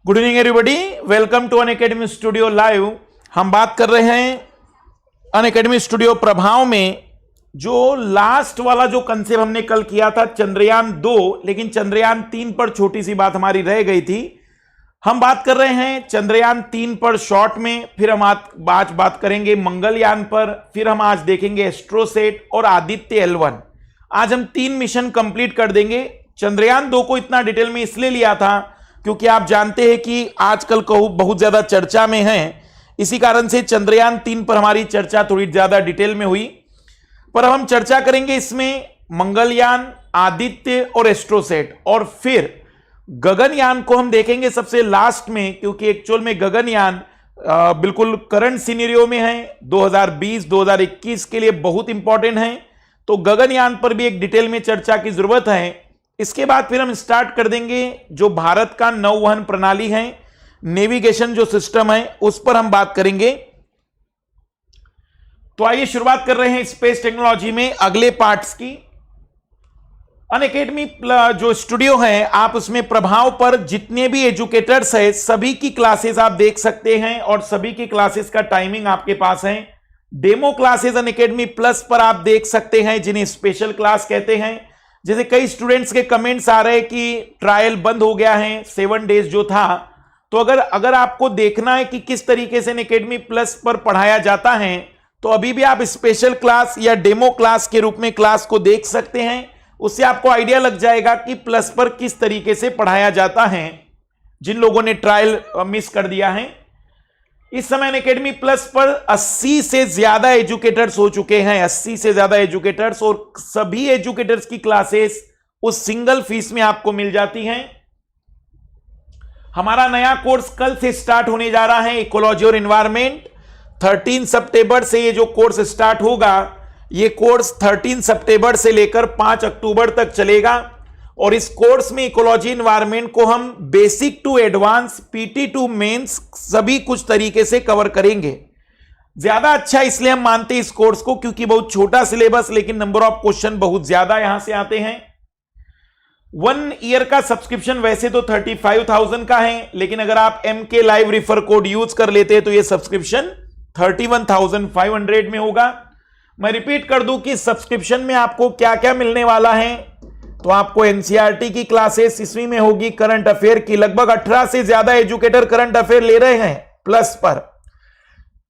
Good evening everybody, welcome to Unacademy studio live. हम बात कर रहे हैं अनअकैडमी स्टूडियो प्रभाव में जो लास्ट वाला जो कंसेप्ट हमने कल किया था चंद्रयान 2, लेकिन चंद्रयान 3 पर छोटी सी बात हमारी रह गई थी। हम बात कर रहे हैं चंद्रयान 3 पर शॉर्ट में, फिर हम आज बात करेंगे मंगलयान पर, फिर हम आज देखेंगे एस्ट्रोसेट और आदित्य L1। आज हम 3 मिशन कंप्लीट कर देंगे। चंद्रयान 2 को इतना डिटेल में इसलिए लिया था क्योंकि आप जानते हैं कि आजकल बहुत ज्यादा चर्चा में है, इसी कारण से चंद्रयान 3 पर हमारी चर्चा थोड़ी ज्यादा डिटेल में हुई। पर अब हम चर्चा करेंगे इसमें मंगलयान, आदित्य और एस्ट्रोसेट, और फिर गगनयान को हम देखेंगे सबसे लास्ट में, क्योंकि एक्चुअल में गगनयान बिल्कुल करंट सिनेरियो में है, 2020-2021 के लिए बहुत इंपॉर्टेंट है। तो गगनयान पर भी एक डिटेल में चर्चा की जरूरत है। इसके बाद फिर हम स्टार्ट कर देंगे जो भारत का नौवहन प्रणाली है, नेविगेशन जो सिस्टम है, उस पर हम बात करेंगे। तो आइए शुरुआत कर रहे हैं स्पेस टेक्नोलॉजी में अगले पार्ट्स की। अनअकैडमी जो स्टूडियो है, आप उसमें प्रभाव पर जितने भी एजुकेटर्स हैं सभी की क्लासेस आप देख सकते हैं, और सभी की क्लासेस का टाइमिंग आपके पास है। डेमो क्लासेस अनअकैडमी प्लस पर आप देख सकते हैं, जिन्हें स्पेशल क्लास कहते हैं। जैसे कई स्टूडेंट्स के कमेंट्स आ रहे हैं कि ट्रायल बंद हो गया है, 7 डेज जो था। तो अगर आपको देखना है कि किस तरीके से अनअकैडमी प्लस पर पढ़ाया जाता है, तो अभी भी आप स्पेशल क्लास या डेमो क्लास के रूप में क्लास को देख सकते हैं। उससे आपको आइडिया लग जाएगा कि प्लस पर किस तरीके से पढ़ाया जाता है, जिन लोगों ने ट्रायल मिस कर दिया है। इस समय अनअकैडमी प्लस पर 80 से ज्यादा एजुकेटर्स हो चुके हैं, 80 से ज्यादा एजुकेटर्स, और सभी एजुकेटर्स की क्लासेस उस सिंगल फीस में आपको मिल जाती हैं। हमारा नया कोर्स कल से स्टार्ट होने जा रहा है, इकोलॉजी और एनवायरनमेंट। 13 सितंबर से ये जो कोर्स स्टार्ट होगा, ये कोर्स 13 सितंबर से लेकर 5 अक्टूबर तक चलेगा। और इस कोर्स में इकोलॉजी एनवायरनमेंट को हम basic to advance, PT2 mains सभी कुछ तरीके से कवर करेंगे। ज्यादा अच्छा इसलिए हम मानते हैं इस कोर्स को, क्योंकि बहुत छोटा सिलेबस, लेकिन नंबर ऑफ क्वेश्चन बहुत ज्यादा यहां से आते हैं। 1 ईयर का सब्सक्रिप्शन वैसे तो 35,000 का है, लेकिन अगर आप MK live refer code use कर लेते हैं तो यह सब्सक्रिप्शन 31,500 में होगा। मैं रिपीट कर दूं कि सब्सक्रिप्शन में आपको क्या क्या मिलने वाला है। तो आपको NCERT की क्लासेस इसमें में होगी, करंट अफेयर की लगभग 18 से ज्यादा एजुकेटर करंट अफेयर ले रहे हैं प्लस पर।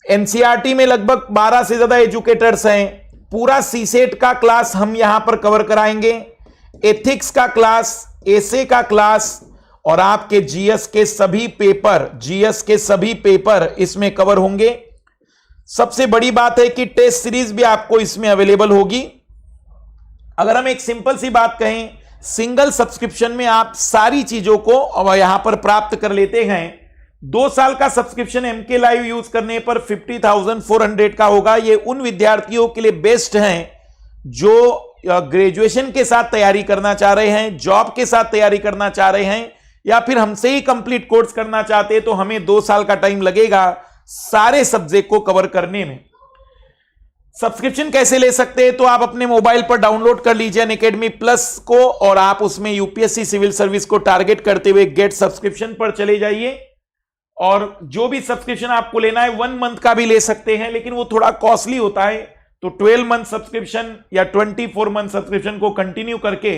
NCERT में लगभग 12 से ज्यादा एजुकेटर्स हैं। पूरा CSET का क्लास हम यहां पर कवर कराएंगे, एथिक्स का क्लास, एसे का क्लास, और आपके GS के सभी पेपर इसमें कवर होंगे। सबसे बड़ी बात है कि टेस्ट सीरीज भी आपको इसमें अवेलेबल होगी। अगर हम एक सिंपल सी बात कहें, सिंगल सब्सक्रिप्शन में आप सारी चीजों को यहां पर प्राप्त कर लेते हैं। 2 साल का सब्सक्रिप्शन MK लाइव यूज करने पर 50,400 का होगा। ये उन विद्यार्थियों के लिए बेस्ट है जो ग्रेजुएशन के साथ तैयारी करना चाह रहे हैं, जॉब के साथ तैयारी करना चाह रहे हैं, या फिर हमसे ही कंप्लीट कोर्स करना चाहते हैं। तो हमें 2 साल का टाइम लगेगा सारे सब्जेक्ट को कवर करने में। सब्सक्रिप्शन कैसे ले सकते हैं? तो आप अपने मोबाइल पर डाउनलोड कर लीजिए अनअकैडमी प्लस को, और आप उसमें UPSC सिविल सर्विस को टारगेट करते हुए गेट सब्सक्रिप्शन पर चले जाइए। और जो भी सब्सक्रिप्शन आपको लेना है 1 मंथ का भी ले सकते हैं, लेकिन वो थोड़ा कॉस्टली होता है। तो 12 मंथ सब्सक्रिप्शन या 24 मंथ सब्सक्रिप्शन को कंटिन्यू करके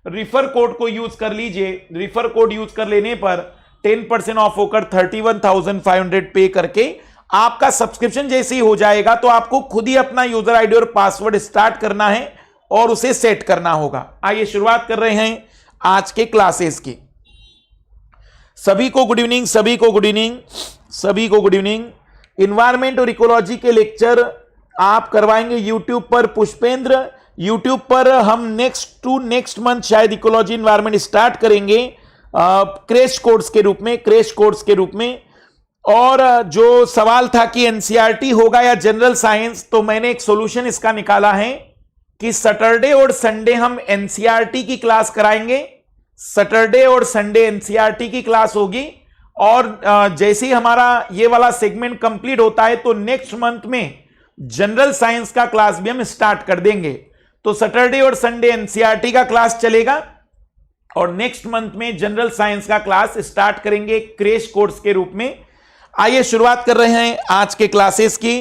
रिफर कोड को यूज कर लीजिए। रिफर कोड यूज कर लेने पर 10% ऑफ होकर 31,500 पे करके आपका सब्सक्रिप्शन जैसे ही हो जाएगा, तो आपको खुद ही अपना यूजर आईडी और पासवर्ड स्टार्ट करना है और उसे सेट करना होगा। आइए शुरुआत कर रहे हैं आज के क्लासेस की। सभी को गुड इवनिंग, सभी को गुड इवनिंग, सभी को गुड इवनिंग। इन्वायरमेंट और इकोलॉजी के लेक्चर आप करवाएंगे यूट्यूब पर पुष्पेंद्र। यूट्यूब पर हम नेक्स्ट मंथ शायद इकोलॉजी इन्वायरमेंट स्टार्ट करेंगे क्रैश कोर्स के रूप में। और जो सवाल था कि NCERT होगा या जनरल साइंस, तो मैंने एक सॉल्यूशन इसका निकाला है कि सैटरडे और संडे हम NCERT की क्लास कराएंगे। सैटरडे और संडे NCERT की क्लास होगी, और जैसे ही हमारा ये वाला सेगमेंट कंप्लीट होता है तो नेक्स्ट मंथ में जनरल साइंस का क्लास भी हम स्टार्ट कर देंगे। तो सैटरडे और संडे NCERT का क्लास चलेगा, और नेक्स्ट मंथ में जनरल साइंस का क्लास स्टार्ट करेंगे क्रैश कोर्स के रूप में। आइए शुरुआत कर रहे हैं आज के क्लासेस की।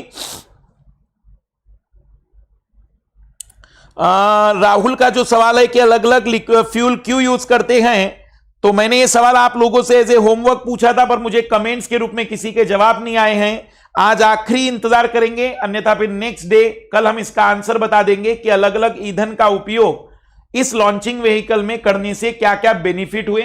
राहुल का जो सवाल है कि अलग अलग फ्यूल क्यों यूज करते हैं, तो मैंने ये सवाल आप लोगों से एज ए होमवर्क पूछा था, पर मुझे कमेंट्स के रूप में किसी के जवाब नहीं आए हैं। आज आखिरी इंतजार करेंगे, अन्यथा फिर नेक्स्ट डे कल हम इसका आंसर बता देंगे कि अलग अलग ईंधन का उपयोग इस लॉन्चिंग व्हीकल में करने से क्या क्या बेनिफिट हुए।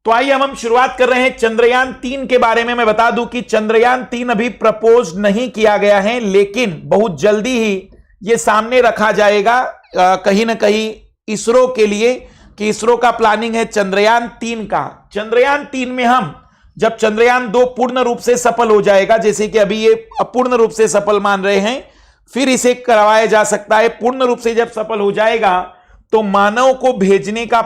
तो आइए हम शुरुआत कर रहे हैं चंद्रयान 3 के बारे में। मैं बता दूं कि चंद्रयान 3 अभी प्रपोज नहीं किया गया है, लेकिन बहुत जल्दी ही यह सामने रखा जाएगा कहीं ना कहीं इसरो के लिए, कि इसरो का प्लानिंग है चंद्रयान 3 का। चंद्रयान 3 में हम जब चंद्रयान 2 पूर्ण रूप से सफल हो जाएगा, जैसे कि अभी ये अपूर्ण रूप से सफल मान रहे हैं, फिर इसे करवाया जा सकता है। पूर्ण रूप से जब सफल हो जाएगा तो मानव को भेजने का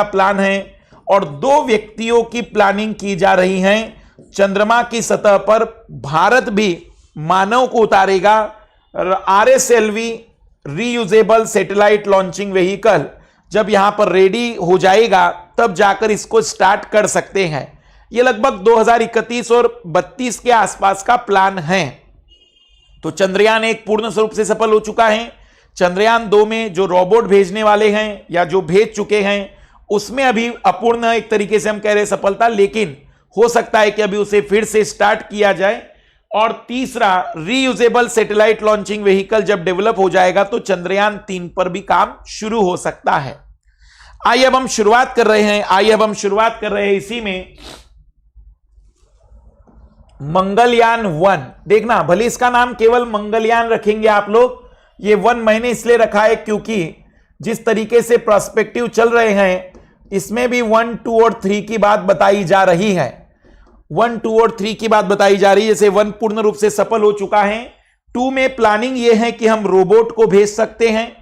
प्लान है, और 2 व्यक्तियों की प्लानिंग की जा रही है चंद्रमा की सतह पर। भारत भी मानव को उतारेगा। RSLV reusable satellite launching vehicle जब यहां पर रेडी हो जाएगा तब जाकर इसको स्टार्ट कर सकते हैं। यह लगभग 2031 और 32 के आसपास का प्लान है। तो चंद्रयान 1 पूर्ण रूप से सफल हो चुका है। चंद्रयान 2 में जो रोबोट भेजने वाले हैं या जो भेज चुके हैं उसमें अभी अपूर्ण एक तरीके से हम कह रहे सफलता, लेकिन हो सकता है कि अभी उसे फिर से स्टार्ट किया जाए। और तीसरा, रीयूजेबल सैटेलाइट लॉन्चिंग व्हीकल जब डेवलप हो जाएगा तो चंद्रयान 3 पर भी काम शुरू हो सकता है। आइए अब हम शुरुआत कर रहे हैं इसी में मंगलयान 1। देखना, भले इसका नाम केवल मंगलयान रखेंगे आप लोग, ये 1 मैंने इसलिए रखा है क्योंकि जिस तरीके से प्रोस्पेक्टिव चल रहे हैं इसमें भी 1, 2 और 3 की बात बताई जा रही है। 1, 2 और 3 की बात बताई जा रही है। जैसे 1 पूर्ण रूप से सफल हो चुका है, 2 में प्लानिंग यह है कि हम रोबोट को भेज सकते हैं,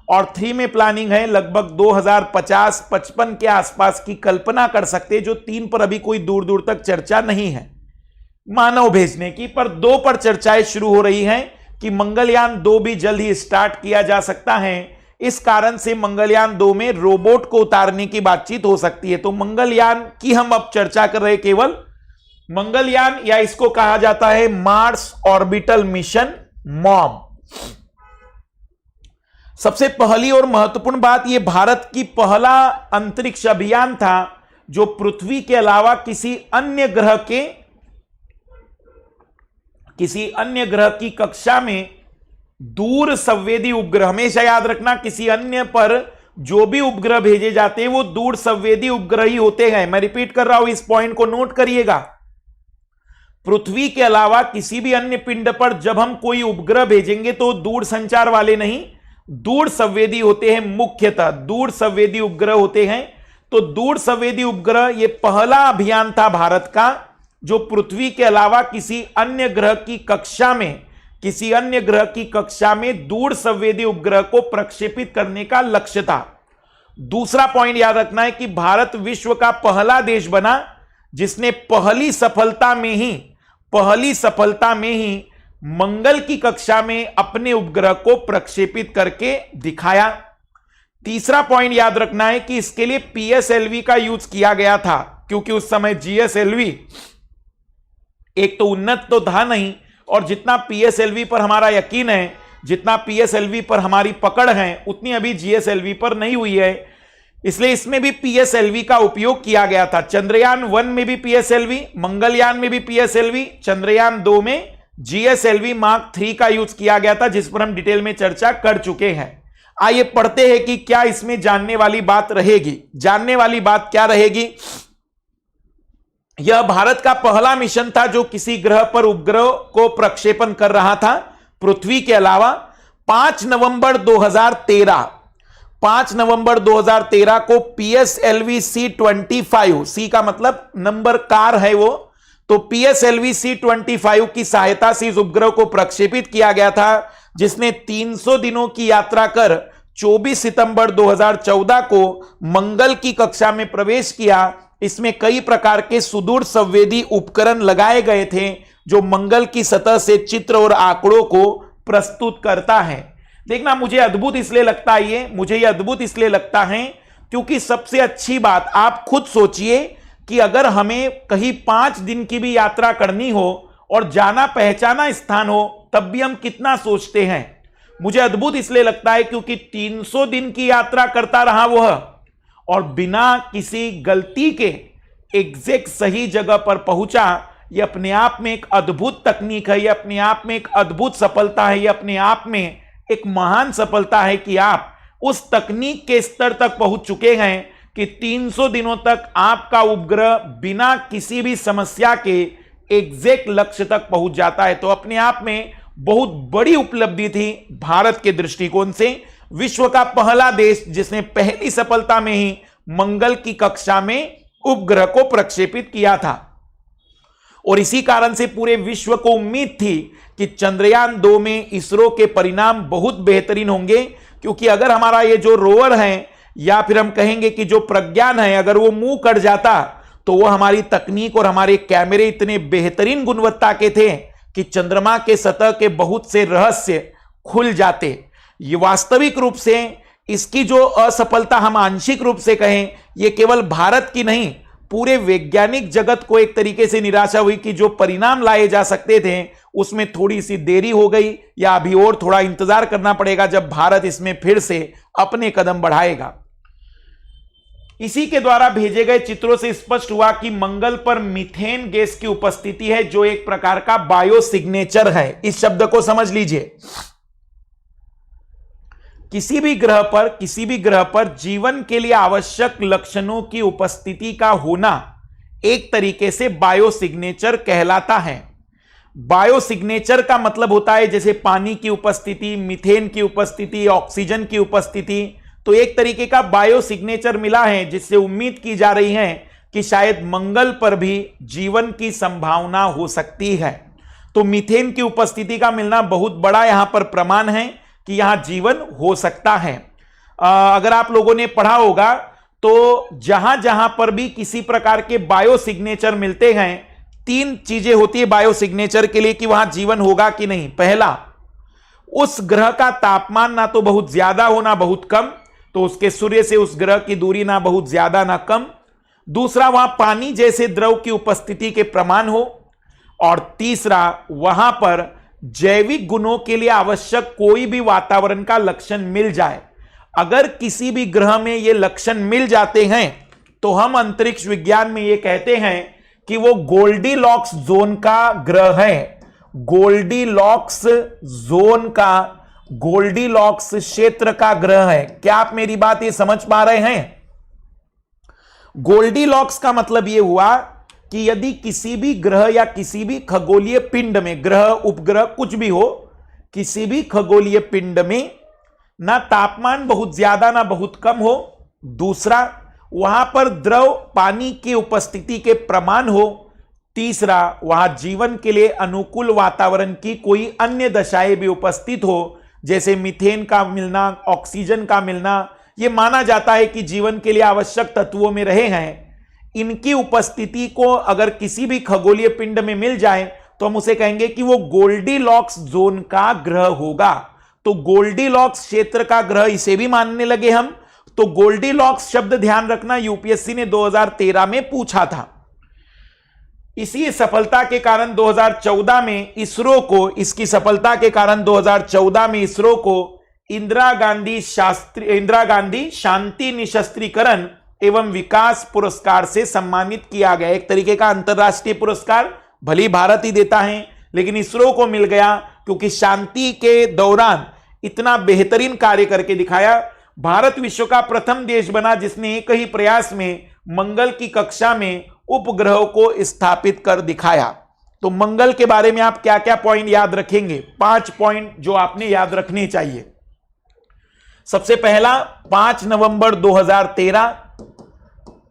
और 3 में प्लानिंग है लगभग 2050-55 के आसपास की कल्पना कर सकते हैं, जो 3 पर अभी कोई दूर दूर तक चर्चा नहीं है मानव भेजने की, पर 2 पर चर्चाएं शुरू हो रही हैं कि मंगलयान 2 भी जल्द ही स्टार्ट किया जा सकता है। इस कारण से मंगलयान 2 में रोबोट को उतारने की बातचीत हो सकती है। तो मंगलयान की हम अब चर्चा कर रहे हैं, केवल मंगलयान, या इसको कहा जाता है मार्स ऑर्बिटल मिशन मॉम। सबसे पहली और महत्वपूर्ण बात, यह भारत की पहला अंतरिक्ष अभियान था जो पृथ्वी के अलावा किसी अन्य ग्रह की कक्षा में दूर संवेदी उपग्रह, हमेशा याद रखना, किसी अन्य पर जो भी उपग्रह भेजे जाते हैं वो दूर संवेदी उपग्रह ही होते हैं। मैं रिपीट कर रहा हूं, इस पॉइंट को नोट करिएगा। पृथ्वी के अलावा किसी भी अन्य पिंड पर जब हम कोई उपग्रह भेजेंगे तो दूर संचार वाले नहीं, दूर संवेदी होते हैं, मुख्यतः दूर संवेदी उपग्रह होते हैं। तो दूर संवेदी उपग्रह ये पहला अभियान था भारत का जो पृथ्वी के अलावा किसी अन्य ग्रह की कक्षा में दूर संवेदी उपग्रह को प्रक्षेपित करने का लक्ष्य था। दूसरा पॉइंट याद रखना है कि भारत विश्व का पहला देश बना जिसने पहली सफलता में ही मंगल की कक्षा में अपने उपग्रह को प्रक्षेपित करके दिखाया। तीसरा पॉइंट याद रखना है कि इसके लिए PSLV का यूज किया गया था, क्योंकि उस समय GSLV एक तो उन्नत तो था नहीं, और जितना PSLV पर हमारा यकीन है, जितना PSLV पर हमारी पकड़ है, उतनी अभी GSLV पर नहीं हुई है। इसलिए इसमें भी PSLV का उपयोग किया गया था। चंद्रयान 1 में भी PSLV, मंगलयान में भी PSLV, चंद्रयान 2 में GSLV Mark 3 का यूज किया गया था, जिस पर हम डिटेल में चर्चा कर चुके हैं। आइए पढ़ते हैं कि क्या इसमें जानने वाली बात रहेगी। जानने वाली बात क्या रहेगी? यह भारत का पहला मिशन था जो किसी ग्रह पर उपग्रह को प्रक्षेपण कर रहा था पृथ्वी के अलावा। 5 नवंबर 2013 को PSLV C-25, सी का मतलब नंबर कार है वो, तो PSLV C-25 की सहायता से इस उपग्रह को प्रक्षेपित किया गया था, जिसने 300 दिनों की यात्रा कर 24 सितंबर 2014 को मंगल की कक्षा में प्रवेश किया। इसमें कई प्रकार के सुदूर संवेदी उपकरण लगाए गए थे जो मंगल की सतह से चित्र और आंकड़ों को प्रस्तुत करता है। देखना, मुझे अद्भुत इसलिए लगता है मुझे ये अद्भुत इसलिए लगता है क्योंकि सबसे अच्छी बात, आप खुद सोचिए कि अगर हमें कहीं 5 दिन की भी यात्रा करनी हो और जाना पहचाना स्थान हो, तब भी हम कितना सोचते हैं। मुझे अद्भुत इसलिए लगता है क्योंकि 300 दिन की यात्रा करता रहा वह, और बिना किसी गलती के एग्जैक्ट सही जगह पर पहुंचा। यह अपने आप में एक अद्भुत तकनीक है, यह अपने आप में एक अद्भुत सफलता है, यह अपने आप में एक महान सफलता है कि आप उस तकनीक के स्तर तक पहुंच चुके हैं कि 300 दिनों तक आपका उपग्रह बिना किसी भी समस्या के एग्जैक्ट लक्ष्य तक पहुंच जाता है। तो अपने आप में बहुत बड़ी उपलब्धि थी भारत के दृष्टिकोण से। विश्व का पहला देश जिसने पहली सफलता में ही मंगल की कक्षा में उपग्रह को प्रक्षेपित किया था, और इसी कारण से पूरे विश्व को उम्मीद थी कि चंद्रयान 2 में इसरो के परिणाम बहुत बेहतरीन होंगे, क्योंकि अगर हमारा ये जो रोवर है, या फिर हम कहेंगे कि जो प्रज्ञान है, अगर वो मुंह कर जाता तो वो हमारी तकनीक और हमारे कैमरे इतने बेहतरीन गुणवत्ता के थे कि चंद्रमा के सतह के बहुत से रहस्य खुल जाते। ये वास्तविक रूप से इसकी जो असफलता हम आंशिक रूप से कहें, ये केवल भारत की नहीं, पूरे वैज्ञानिक जगत को एक तरीके से निराशा हुई कि जो परिणाम लाए जा सकते थे उसमें थोड़ी सी देरी हो गई, या अभी और थोड़ा इंतजार करना पड़ेगा जब भारत इसमें फिर से अपने कदम बढ़ाएगा। इसी के द्वारा भेजे गए चित्रों से स्पष्ट हुआ कि मंगल पर मीथेन गैस की उपस्थिति है, जो एक प्रकार का बायो सिग्नेचर है। इस शब्द को समझ लीजिए। किसी भी ग्रह पर जीवन के लिए आवश्यक लक्षणों की उपस्थिति का होना एक तरीके से बायो सिग्नेचर कहलाता है। बायो सिग्नेचर का मतलब होता है जैसे पानी की उपस्थिति, मीथेन की उपस्थिति, ऑक्सीजन की उपस्थिति। तो एक तरीके का बायो सिग्नेचर मिला है, जिससे उम्मीद की जा रही है कि शायद मंगल पर भी जीवन की संभावना हो सकती है। तो मीथेन की उपस्थिति का मिलना बहुत बड़ा यहां पर प्रमाण है कि यहां जीवन हो सकता है। अगर आप लोगों ने पढ़ा होगा तो जहां जहां पर भी किसी प्रकार के बायो सिग्नेचर मिलते हैं, 3 चीजें होती है बायो सिग्नेचर के लिए कि वहां जीवन होगा कि नहीं। पहला, उस ग्रह का तापमान ना तो बहुत ज्यादा हो ना बहुत कम, तो उसके सूर्य से उस ग्रह की दूरी ना बहुत ज्यादा ना कम। दूसरा, वहां पानी जैसे द्रव की उपस्थिति के प्रमाण हो। और तीसरा, वहां पर जैविक गुणों के लिए आवश्यक कोई भी वातावरण का लक्षण मिल जाए। अगर किसी भी ग्रह में ये लक्षण मिल जाते हैं तो हम अंतरिक्ष विज्ञान में ये कहते हैं कि वो गोल्डीलॉक्स जोन का ग्रह है। गोल्डीलॉक्स जोन का, गोल्डीलॉक्स क्षेत्र का ग्रह है। क्या आप मेरी बात ये समझ पा रहे हैं? गोल्डीलॉक्स का मतलब ये हुआ कि यदि किसी भी ग्रह या किसी भी खगोलीय पिंड में, ग्रह उपग्रह कुछ भी हो, किसी भी खगोलीय पिंड में ना तापमान बहुत ज्यादा ना बहुत कम हो। दूसरा, वहां पर द्रव पानी की उपस्थिति के प्रमाण हो। तीसरा, वहां जीवन के लिए अनुकूल वातावरण की कोई अन्य दशाएं भी उपस्थित हो, जैसे मीथेन का मिलना, ऑक्सीजन का मिलना। यह माना जाता है कि जीवन के लिए आवश्यक तत्वों में रहे हैं। इनकी उपस्थिति को अगर किसी भी खगोलीय पिंड में मिल जाए तो हम उसे कहेंगे कि वो गोल्डीलॉक्स जोन का ग्रह होगा। तो गोल्डीलॉक्स क्षेत्र का ग्रह इसे भी मानने लगे हम। तो गोल्डीलॉक्स शब्द ध्यान रखना, यूपीएससी ने 2013 में पूछा था। इसी सफलता के कारण 2014 में इसरो को, इसकी सफलता के कारण 2014 में इसरो को इंदिरा गांधी शांति निशस्त्रीकरण एवं विकास पुरस्कार से सम्मानित किया गया। एक तरीके का अंतरराष्ट्रीय पुरस्कार, भली भारत ही देता है, लेकिन इसरो को मिल गया क्योंकि शांति के दौरान इतना बेहतरीन कार्य करके दिखाया। भारत विश्व का प्रथम देश बना जिसने एक ही प्रयास में मंगल की कक्षा में उपग्रहों को स्थापित कर दिखाया। तो मंगल के बारे में आप क्या क्या पॉइंट याद रखेंगे? 5 पॉइंट जो आपने याद रखने चाहिए। सबसे पहला, 5 नवंबर 2013,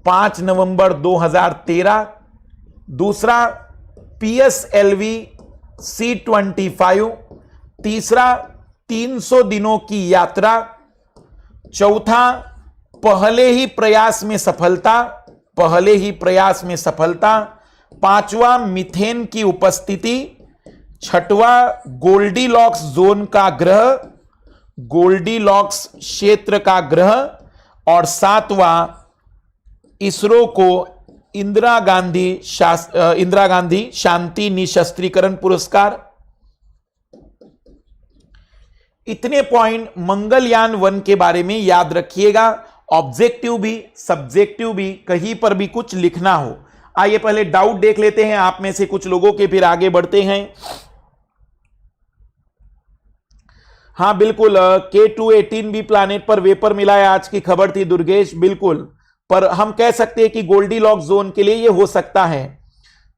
5 नवंबर 2013। दूसरा, PSLV C-25। तीसरा, 300 दिनों की यात्रा। चौथा, पहले ही प्रयास में सफलता, पहले ही प्रयास में सफलता। पांचवा, मीथेन की उपस्थिति। छठवां, गोल्डीलॉक्स जोन का ग्रह। गोल्डीलॉक्स क्षेत्र का ग्रह, और 7वां इसरो को इंदिरा गांधी शांति निशस्त्रीकरण पुरस्कार। इतने पॉइंट मंगलयान 1 के बारे में याद रखिएगा। ऑब्जेक्टिव भी सब्जेक्टिव भी कहीं पर भी कुछ लिखना हो। आइए पहले डाउट देख लेते हैं आप में से कुछ लोगों के, फिर आगे बढ़ते हैं। हाँ बिल्कुल, K2-18 भी प्लैनेट पर वेपर मिला है, आज की खबर थी दुर्गेश। बिल्कुल, पर हम कह सकते हैं कि गोल्डीलॉक्स जोन के लिए यह हो सकता है,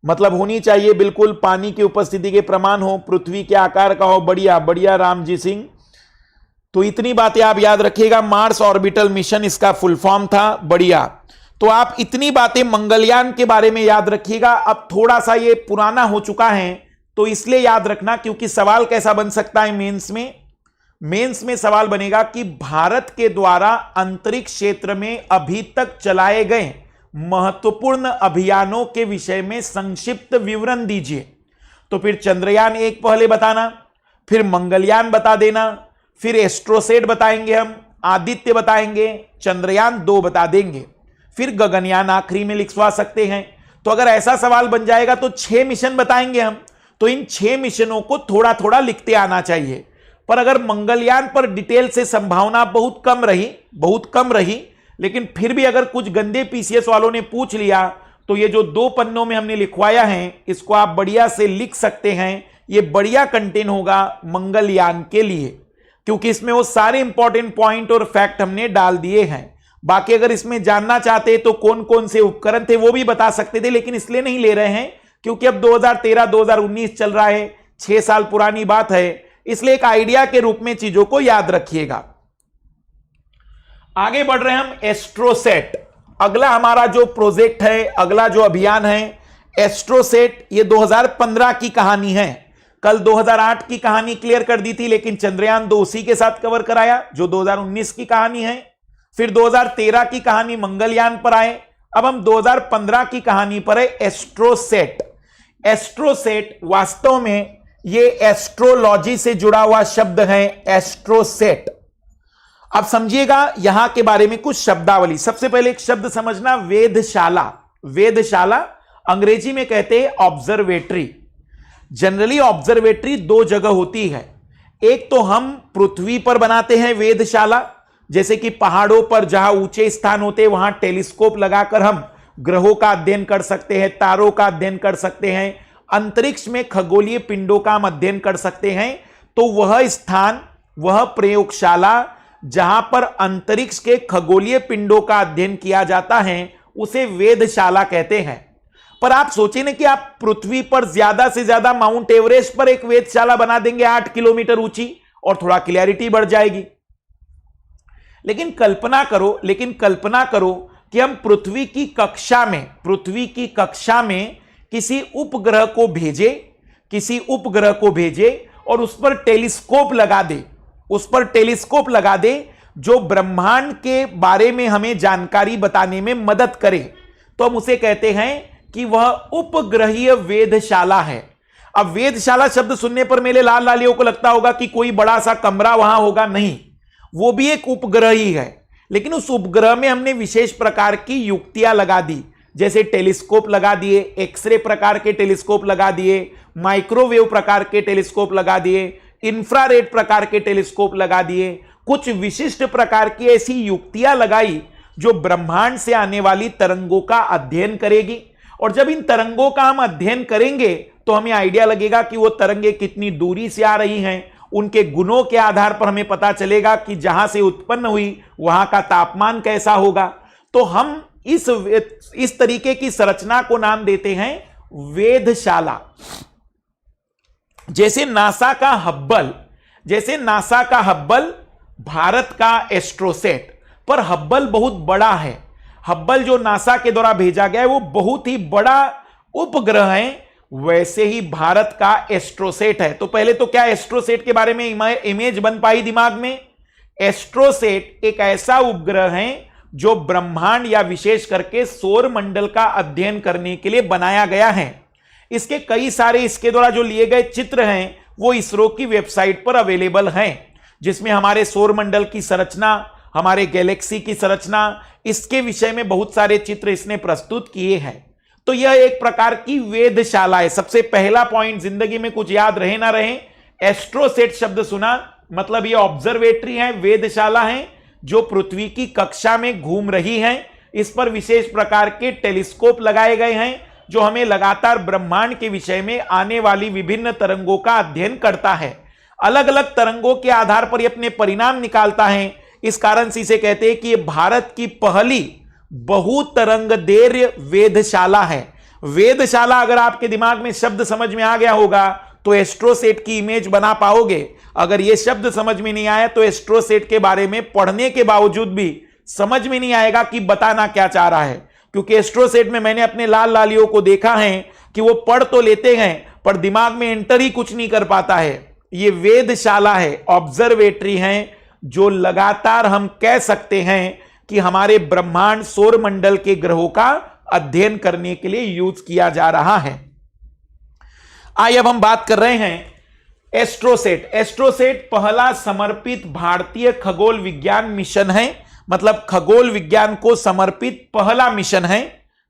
मतलब होनी चाहिए बिल्कुल, पानी की उपस्थिति के प्रमाण हो, पृथ्वी के आकार का हो। बढ़िया बढ़िया रामजी सिंह, तो इतनी बातें आप याद रखिएगा। मार्स ऑर्बिटल मिशन इसका फुल फॉर्म था। बढ़िया, तो आप इतनी बातें मंगलयान के बारे में याद रखिएगा। अब थोड़ा सा ये पुराना हो चुका है तो इसलिए याद रखना, क्योंकि सवाल कैसा बन सकता है मेंस में सवाल बनेगा कि भारत के द्वारा अंतरिक्ष क्षेत्र में अभी तक चलाए गए महत्वपूर्ण अभियानों के विषय में संक्षिप्त विवरण दीजिए। तो फिर चंद्रयान 1 पहले बताना, फिर मंगलयान बता देना, फिर एस्ट्रोसेट बताएंगे हम, आदित्य बताएंगे, चंद्रयान 2 बता देंगे, फिर गगनयान आखिरी में लिखवा सकते हैं। तो अगर ऐसा सवाल बन जाएगा तो 6 मिशन बताएंगे हम, तो इन 6 मिशनों को थोड़ा थोड़ा लिखते आना चाहिए। पर अगर मंगलयान पर डिटेल से संभावना बहुत कम रही, लेकिन फिर भी अगर कुछ गंदे पीसीएस वालों ने पूछ लिया तो ये जो 2 पन्नों में हमने लिखवाया है इसको आप बढ़िया से लिख सकते हैं। ये बढ़िया कंटेंट होगा मंगलयान के लिए, क्योंकि इसमें वो सारे इंपॉर्टेंट पॉइंट और फैक्ट हमने डाल दिए हैं। बाकी अगर इसमें जानना चाहते तो कौन कौन से उपकरण थे वो भी बता सकते थे, लेकिन इसलिए नहीं ले रहे हैं क्योंकि अब 2013-2019 चल रहा है, 6 साल पुरानी बात है, इसलिए एक आइडिया के रूप में चीजों को याद रखिएगा। आगे बढ़ रहे हैं हम एस्ट्रोसेट। अगला हमारा जो प्रोजेक्ट है, अगला जो अभियान है एस्ट्रोसेट, ये 2015 की कहानी है। कल 2008 की कहानी क्लियर कर दी थी, लेकिन चंद्रयान 2 उसी के साथ कवर कराया जो 2019 की कहानी है। फिर 2013 की कहानी मंगलयान पर आए, अब हम 2015 की कहानी पर है एस्ट्रोसेट। एस्ट्रोसेट वास्तव में ये एस्ट्रोलॉजी से जुड़ा हुआ शब्द है, एस्ट्रोसेट। अब समझिएगा यहां के बारे में कुछ शब्दावली। सबसे पहले एक शब्द समझना, वेधशाला। वेधशाला अंग्रेजी में कहते हैं ऑब्जर्वेटरी। जनरली ऑब्जर्वेटरी 2 जगह होती है, एक तो हम पृथ्वी पर बनाते हैं वेधशाला, जैसे कि पहाड़ों पर जहां ऊंचे स्थान होते हैं वहां टेलीस्कोप लगाकर हम ग्रहों का अध्ययन कर सकते हैं, तारों का अध्ययन कर सकते हैं, अंतरिक्ष में खगोलीय पिंडों का हम अध्ययन कर सकते हैं। तो वह स्थान, वह प्रयोगशाला जहां पर अंतरिक्ष के खगोलीय पिंडों का अध्ययन किया जाता है उसे वेधशाला कहते हैं। पर आप सोचें ना कि आप पृथ्वी पर ज्यादा से ज्यादा माउंट एवरेस्ट पर एक वेधशाला बना देंगे 8 किलोमीटर ऊंची, और थोड़ा क्लैरिटी बढ़ जाएगी। लेकिन कल्पना करो कि हम पृथ्वी की कक्षा में किसी उपग्रह को भेजे और उस पर टेलीस्कोप लगा दे जो ब्रह्मांड के बारे में हमें जानकारी बताने में मदद करे, तो हम उसे कहते हैं कि वह उपग्रहीय वेधशाला है। अब वेधशाला शब्द सुनने पर मेरे लाल लालियों को लगता होगा कि कोई बड़ा सा कमरा वहां होगा, नहीं, वो भी एक उपग्रह ही है, लेकिन उस उपग्रह में हमने विशेष प्रकार की युक्तियां लगा दी, जैसे टेलीस्कोप लगा दिए, एक्सरे प्रकार के टेलीस्कोप लगा दिए, माइक्रोवेव प्रकार के टेलीस्कोप लगा दिए, इंफ्रारेड प्रकार के टेलीस्कोप लगा दिए, कुछ विशिष्ट प्रकार की ऐसी युक्तियां लगाई जो ब्रह्मांड से आने वाली तरंगों का अध्ययन करेगी। और जब इन तरंगों का हम अध्ययन करेंगे तो हमें आइडिया लगेगा कि वो तरंगें कितनी दूरी से आ रही हैं, उनके गुणों के आधार पर हमें पता चलेगा कि जहां से उत्पन्न हुई वहां का तापमान कैसा होगा। तो हम इस तरीके की संरचना को नाम देते हैं वेधशाला। जैसे नासा का हब्बल भारत का एस्ट्रोसेट, पर हब्बल बहुत बड़ा है। हब्बल जो नासा के द्वारा भेजा गया है वो बहुत ही बड़ा उपग्रह है, वैसे ही भारत का एस्ट्रोसेट है। तो पहले तो क्या एस्ट्रोसेट के बारे में इमेज बन पाई दिमाग में? एस्ट्रोसेट एक ऐसा उपग्रह है जो ब्रह्मांड या विशेष करके सौर मंडल का अध्ययन करने के लिए बनाया गया है। इसके कई सारे इसके द्वारा जो लिए गए चित्र हैं वो इसरो की वेबसाइट पर अवेलेबल हैं। जिसमें हमारे सौर मंडल की संरचना, हमारे गैलेक्सी की संरचना, इसके विषय में बहुत सारे चित्र इसने प्रस्तुत किए हैं। तो यह एक प्रकार की वेधशाला है। सबसे पहला पॉइंट, जिंदगी में कुछ याद रहे ना रहे, एस्ट्रोसेट शब्द सुना मतलब ये ऑब्जर्वेटरी है, वेधशाला है जो पृथ्वी की कक्षा में घूम रही है। इस पर विशेष प्रकार के टेलीस्कोप लगाए गए हैं जो हमें लगातार ब्रह्मांड के विषय में आने वाली विभिन्न तरंगों का अध्ययन करता है। अलग अलग तरंगों के आधार पर यह अपने परिणाम निकालता है। इस कारण से इसे कहते हैं कि यह भारत की पहली बहुतरंगदैर्घ्य वेधशाला है। वेधशाला अगर आपके दिमाग में शब्द समझ में आ गया होगा तो एस्ट्रोसेट की इमेज बना पाओगे। अगर यह शब्द समझ में नहीं आया तो एस्ट्रोसेट के बारे में पढ़ने के बावजूद भी समझ में नहीं आएगा कि बताना क्या चाह रहा है, क्योंकि एस्ट्रोसेट में मैंने अपने लाल लालियों को देखा है कि वो पढ़ तो लेते हैं पर दिमाग में एंटर ही कुछ नहीं कर पाता है। ये वेधशाला है, ऑब्जर्वेटरी है, जो लगातार हम कह सकते हैं कि हमारे ब्रह्मांड सौर मंडल के ग्रहों का अध्ययन करने के लिए यूज किया जा रहा है। आइए अब हम बात कर रहे हैं एस्ट्रोसेट। एस्ट्रोसेट पहला समर्पित भारतीय खगोल विज्ञान मिशन है, मतलब खगोल विज्ञान को समर्पित पहला मिशन है।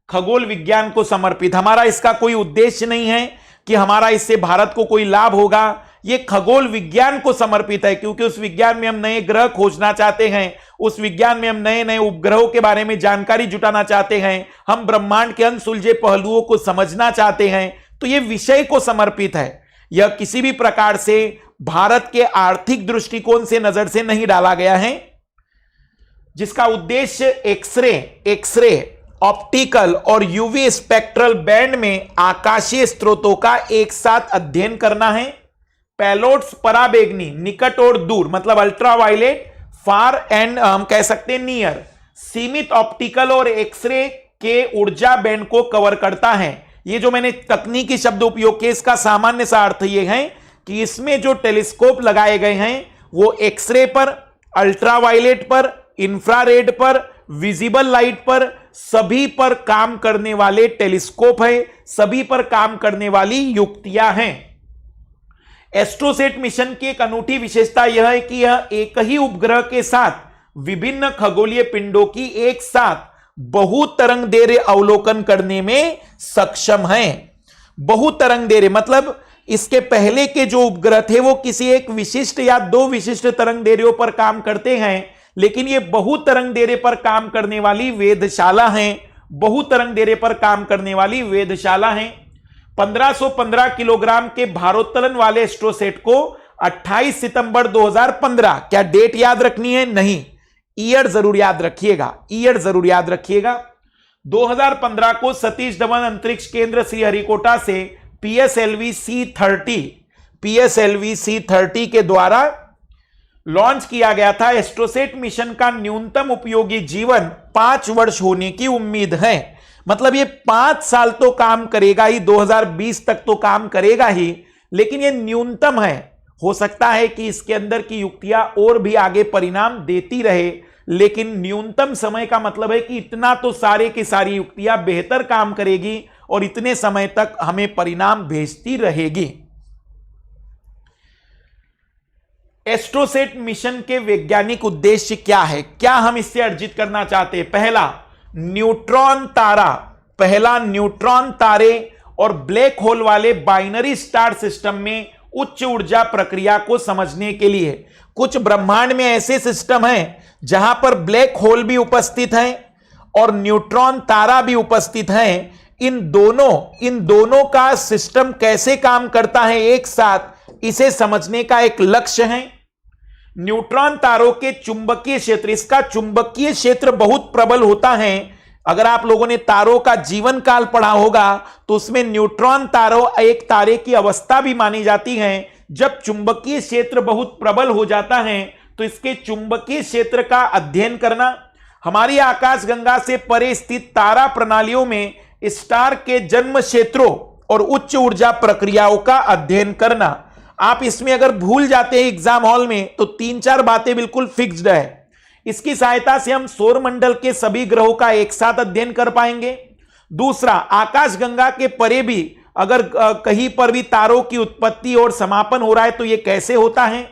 खगोल विज्ञान को समर्पित, हमारा इसका कोई उद्देश्य नहीं है कि हमारा इससे भारत को कोई लाभ होगा। यह खगोल विज्ञान को समर्पित है क्योंकि उस विज्ञान में हम नए ग्रह खोजना चाहते हैं, उस विज्ञान में हम नए नए उपग्रहों के बारे में जानकारी जुटाना चाहते हैं, हम ब्रह्मांड के अनसुलझे पहलुओं को समझना चाहते हैं। तो यह विषय को समर्पित है। यह किसी भी प्रकार से भारत के आर्थिक दृष्टिकोण से नजर से नहीं डाला गया है, जिसका उद्देश्य एक्सरे, ऑप्टिकल और यूवी स्पेक्ट्रल बैंड में आकाशीय स्रोतों का एक साथ अध्ययन करना है। पेलोड्स पराबैंगनी, निकट और दूर, मतलब अल्ट्रावायलेट, फार एंड हम कह सकते हैं नियर, सीमित ऑप्टिकल और एक्सरे के ऊर्जा बैंड को कवर करता है। ये जो मैंने तकनीकी शब्द उपयोग किए इसका सामान्य सा अर्थ यह है कि इसमें जो टेलीस्कोप लगाए गए हैं वो एक्सरे पर, अल्ट्रावायलेट पर, इंफ्रारेड पर, विजिबल लाइट पर, सभी पर काम करने वाले टेलीस्कोप है, सभी पर काम करने वाली युक्तियां हैं। एस्ट्रोसेट मिशन की एक अनूठी विशेषता यह है कि यह एक ही उपग्रह के साथ विभिन्न खगोलीय पिंडों की एक साथ बहुतरंगदैर्घ्य अवलोकन करने में सक्षम है। बहुतरंगदैर्घ्य मतलब इसके पहले के जो उपग्रह थे वो किसी एक विशिष्ट या दो विशिष्ट तरंगदैर्घ्यों पर काम करते हैं, लेकिन ये बहुतरंगदैर्घ्य पर काम करने वाली वेधशाला है। बहुतरंगदैर्घ्य पर काम करने वाली वेधशाला है। 1515 किलोग्राम के भारोत्तोलन वाले एस्ट्रोसेट को 28 सितंबर 2015, क्या डेट याद रखनी है? नहीं, ईयर जरूर याद रखिएगा, ईयर जरूर याद रखिएगा। 2015 को सतीश धवन अंतरिक्ष केंद्र श्रीहरिकोटा से PSLV C30 के द्वारा लॉन्च किया गया था। एस्ट्रोसेट मिशन का न्यूनतम उपयोगी जीवन 5 वर्ष होने की उम्मीद है, मतलब ये 5 साल तो काम करेगा ही, 2020 तक तो काम करेगा ही, लेकिन ये न्यूनतम है। हो सकता है कि इसके अंदर की युक्तियां और भी आगे परिणाम देती रहे, लेकिन न्यूनतम समय का मतलब है कि इतना तो सारे की सारी युक्तियां बेहतर काम करेगी और इतने समय तक हमें परिणाम भेजती रहेगी। एस्ट्रोसेट मिशन के वैज्ञानिक उद्देश्य क्या है, क्या हम इससे अर्जित करना चाहते हैं? पहला न्यूट्रॉन तारे और ब्लैक होल वाले बाइनरी स्टार सिस्टम में उच्च ऊर्जा प्रक्रिया को समझने के लिए। कुछ ब्रह्मांड में ऐसे सिस्टम हैं जहां पर ब्लैक होल भी उपस्थित है और न्यूट्रॉन तारा भी उपस्थित है। इन दोनों का सिस्टम कैसे काम करता है एक साथ, इसे समझने का एक लक्ष्य है। न्यूट्रॉन तारों के चुंबकीय क्षेत्र, इसका चुंबकीय क्षेत्र बहुत प्रबल होता है। अगर आप लोगों ने तारों का जीवन काल पढ़ा होगा तो उसमें न्यूट्रॉन तारों एक तारे की अवस्था भी मानी जाती है। जब चुंबकीय क्षेत्र बहुत प्रबल हो जाता है तो इसके चुंबकीय क्षेत्र का अध्ययन करना, हमारी आकाशगंगा से परे स्थित तारा प्रणालियों में स्टार के जन्म क्षेत्रों और उच्च ऊर्जा प्रक्रियाओं का अध्ययन करना। आप इसमें अगर भूल जाते हैं एग्जाम हॉल में तो 3-4 बातें बिल्कुल फिक्स्ड है। इसकी सहायता से हम सौर मंडल के सभी ग्रहों का एक साथ अध्ययन कर पाएंगे। दूसरा, आकाशगंगा के परे भी अगर कहीं पर भी तारों की उत्पत्ति और समापन हो रहा है तो यह कैसे होता है।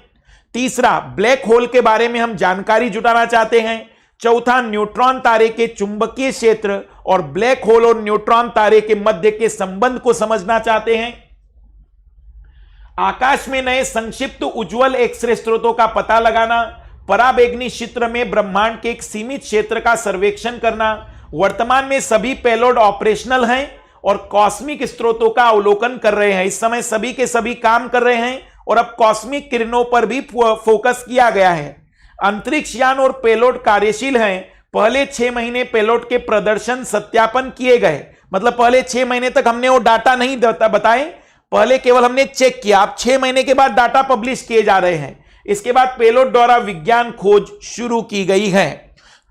तीसरा, ब्लैक होल के बारे में हम जानकारी जुटाना चाहते हैं। चौथा, न्यूट्रॉन तारे के चुंबकीय क्षेत्र और ब्लैक होल और न्यूट्रॉन तारे के मध्य के संबंध को समझना चाहते हैं। आकाश में नए संक्षिप्त उज्ज्वल एक्सरे स्रोतों का पता लगाना, पराबैंगनी क्षेत्र में ब्रह्मांड के एक सीमित क्षेत्र का सर्वेक्षण करना। वर्तमान में सभी पेलोड ऑपरेशनल हैं और कॉस्मिक स्रोतों का अवलोकन कर रहे हैं। इस समय सभी के सभी काम कर रहे हैं और अब कॉस्मिक किरणों पर भी फोकस किया गया है। अंतरिक्ष यान और पेलोड कार्यशील हैं। पहले 6 महीने पेलोड के प्रदर्शन सत्यापन किए गए, मतलब पहले 6 महीने तक हमने वो डाटा नहीं बताए, पहले केवल हमने चेक किया। अब 6 महीने के बाद डाटा पब्लिश किए जा रहे हैं। इसके बाद पेलोड द्वारा विज्ञान खोज शुरू की गई है।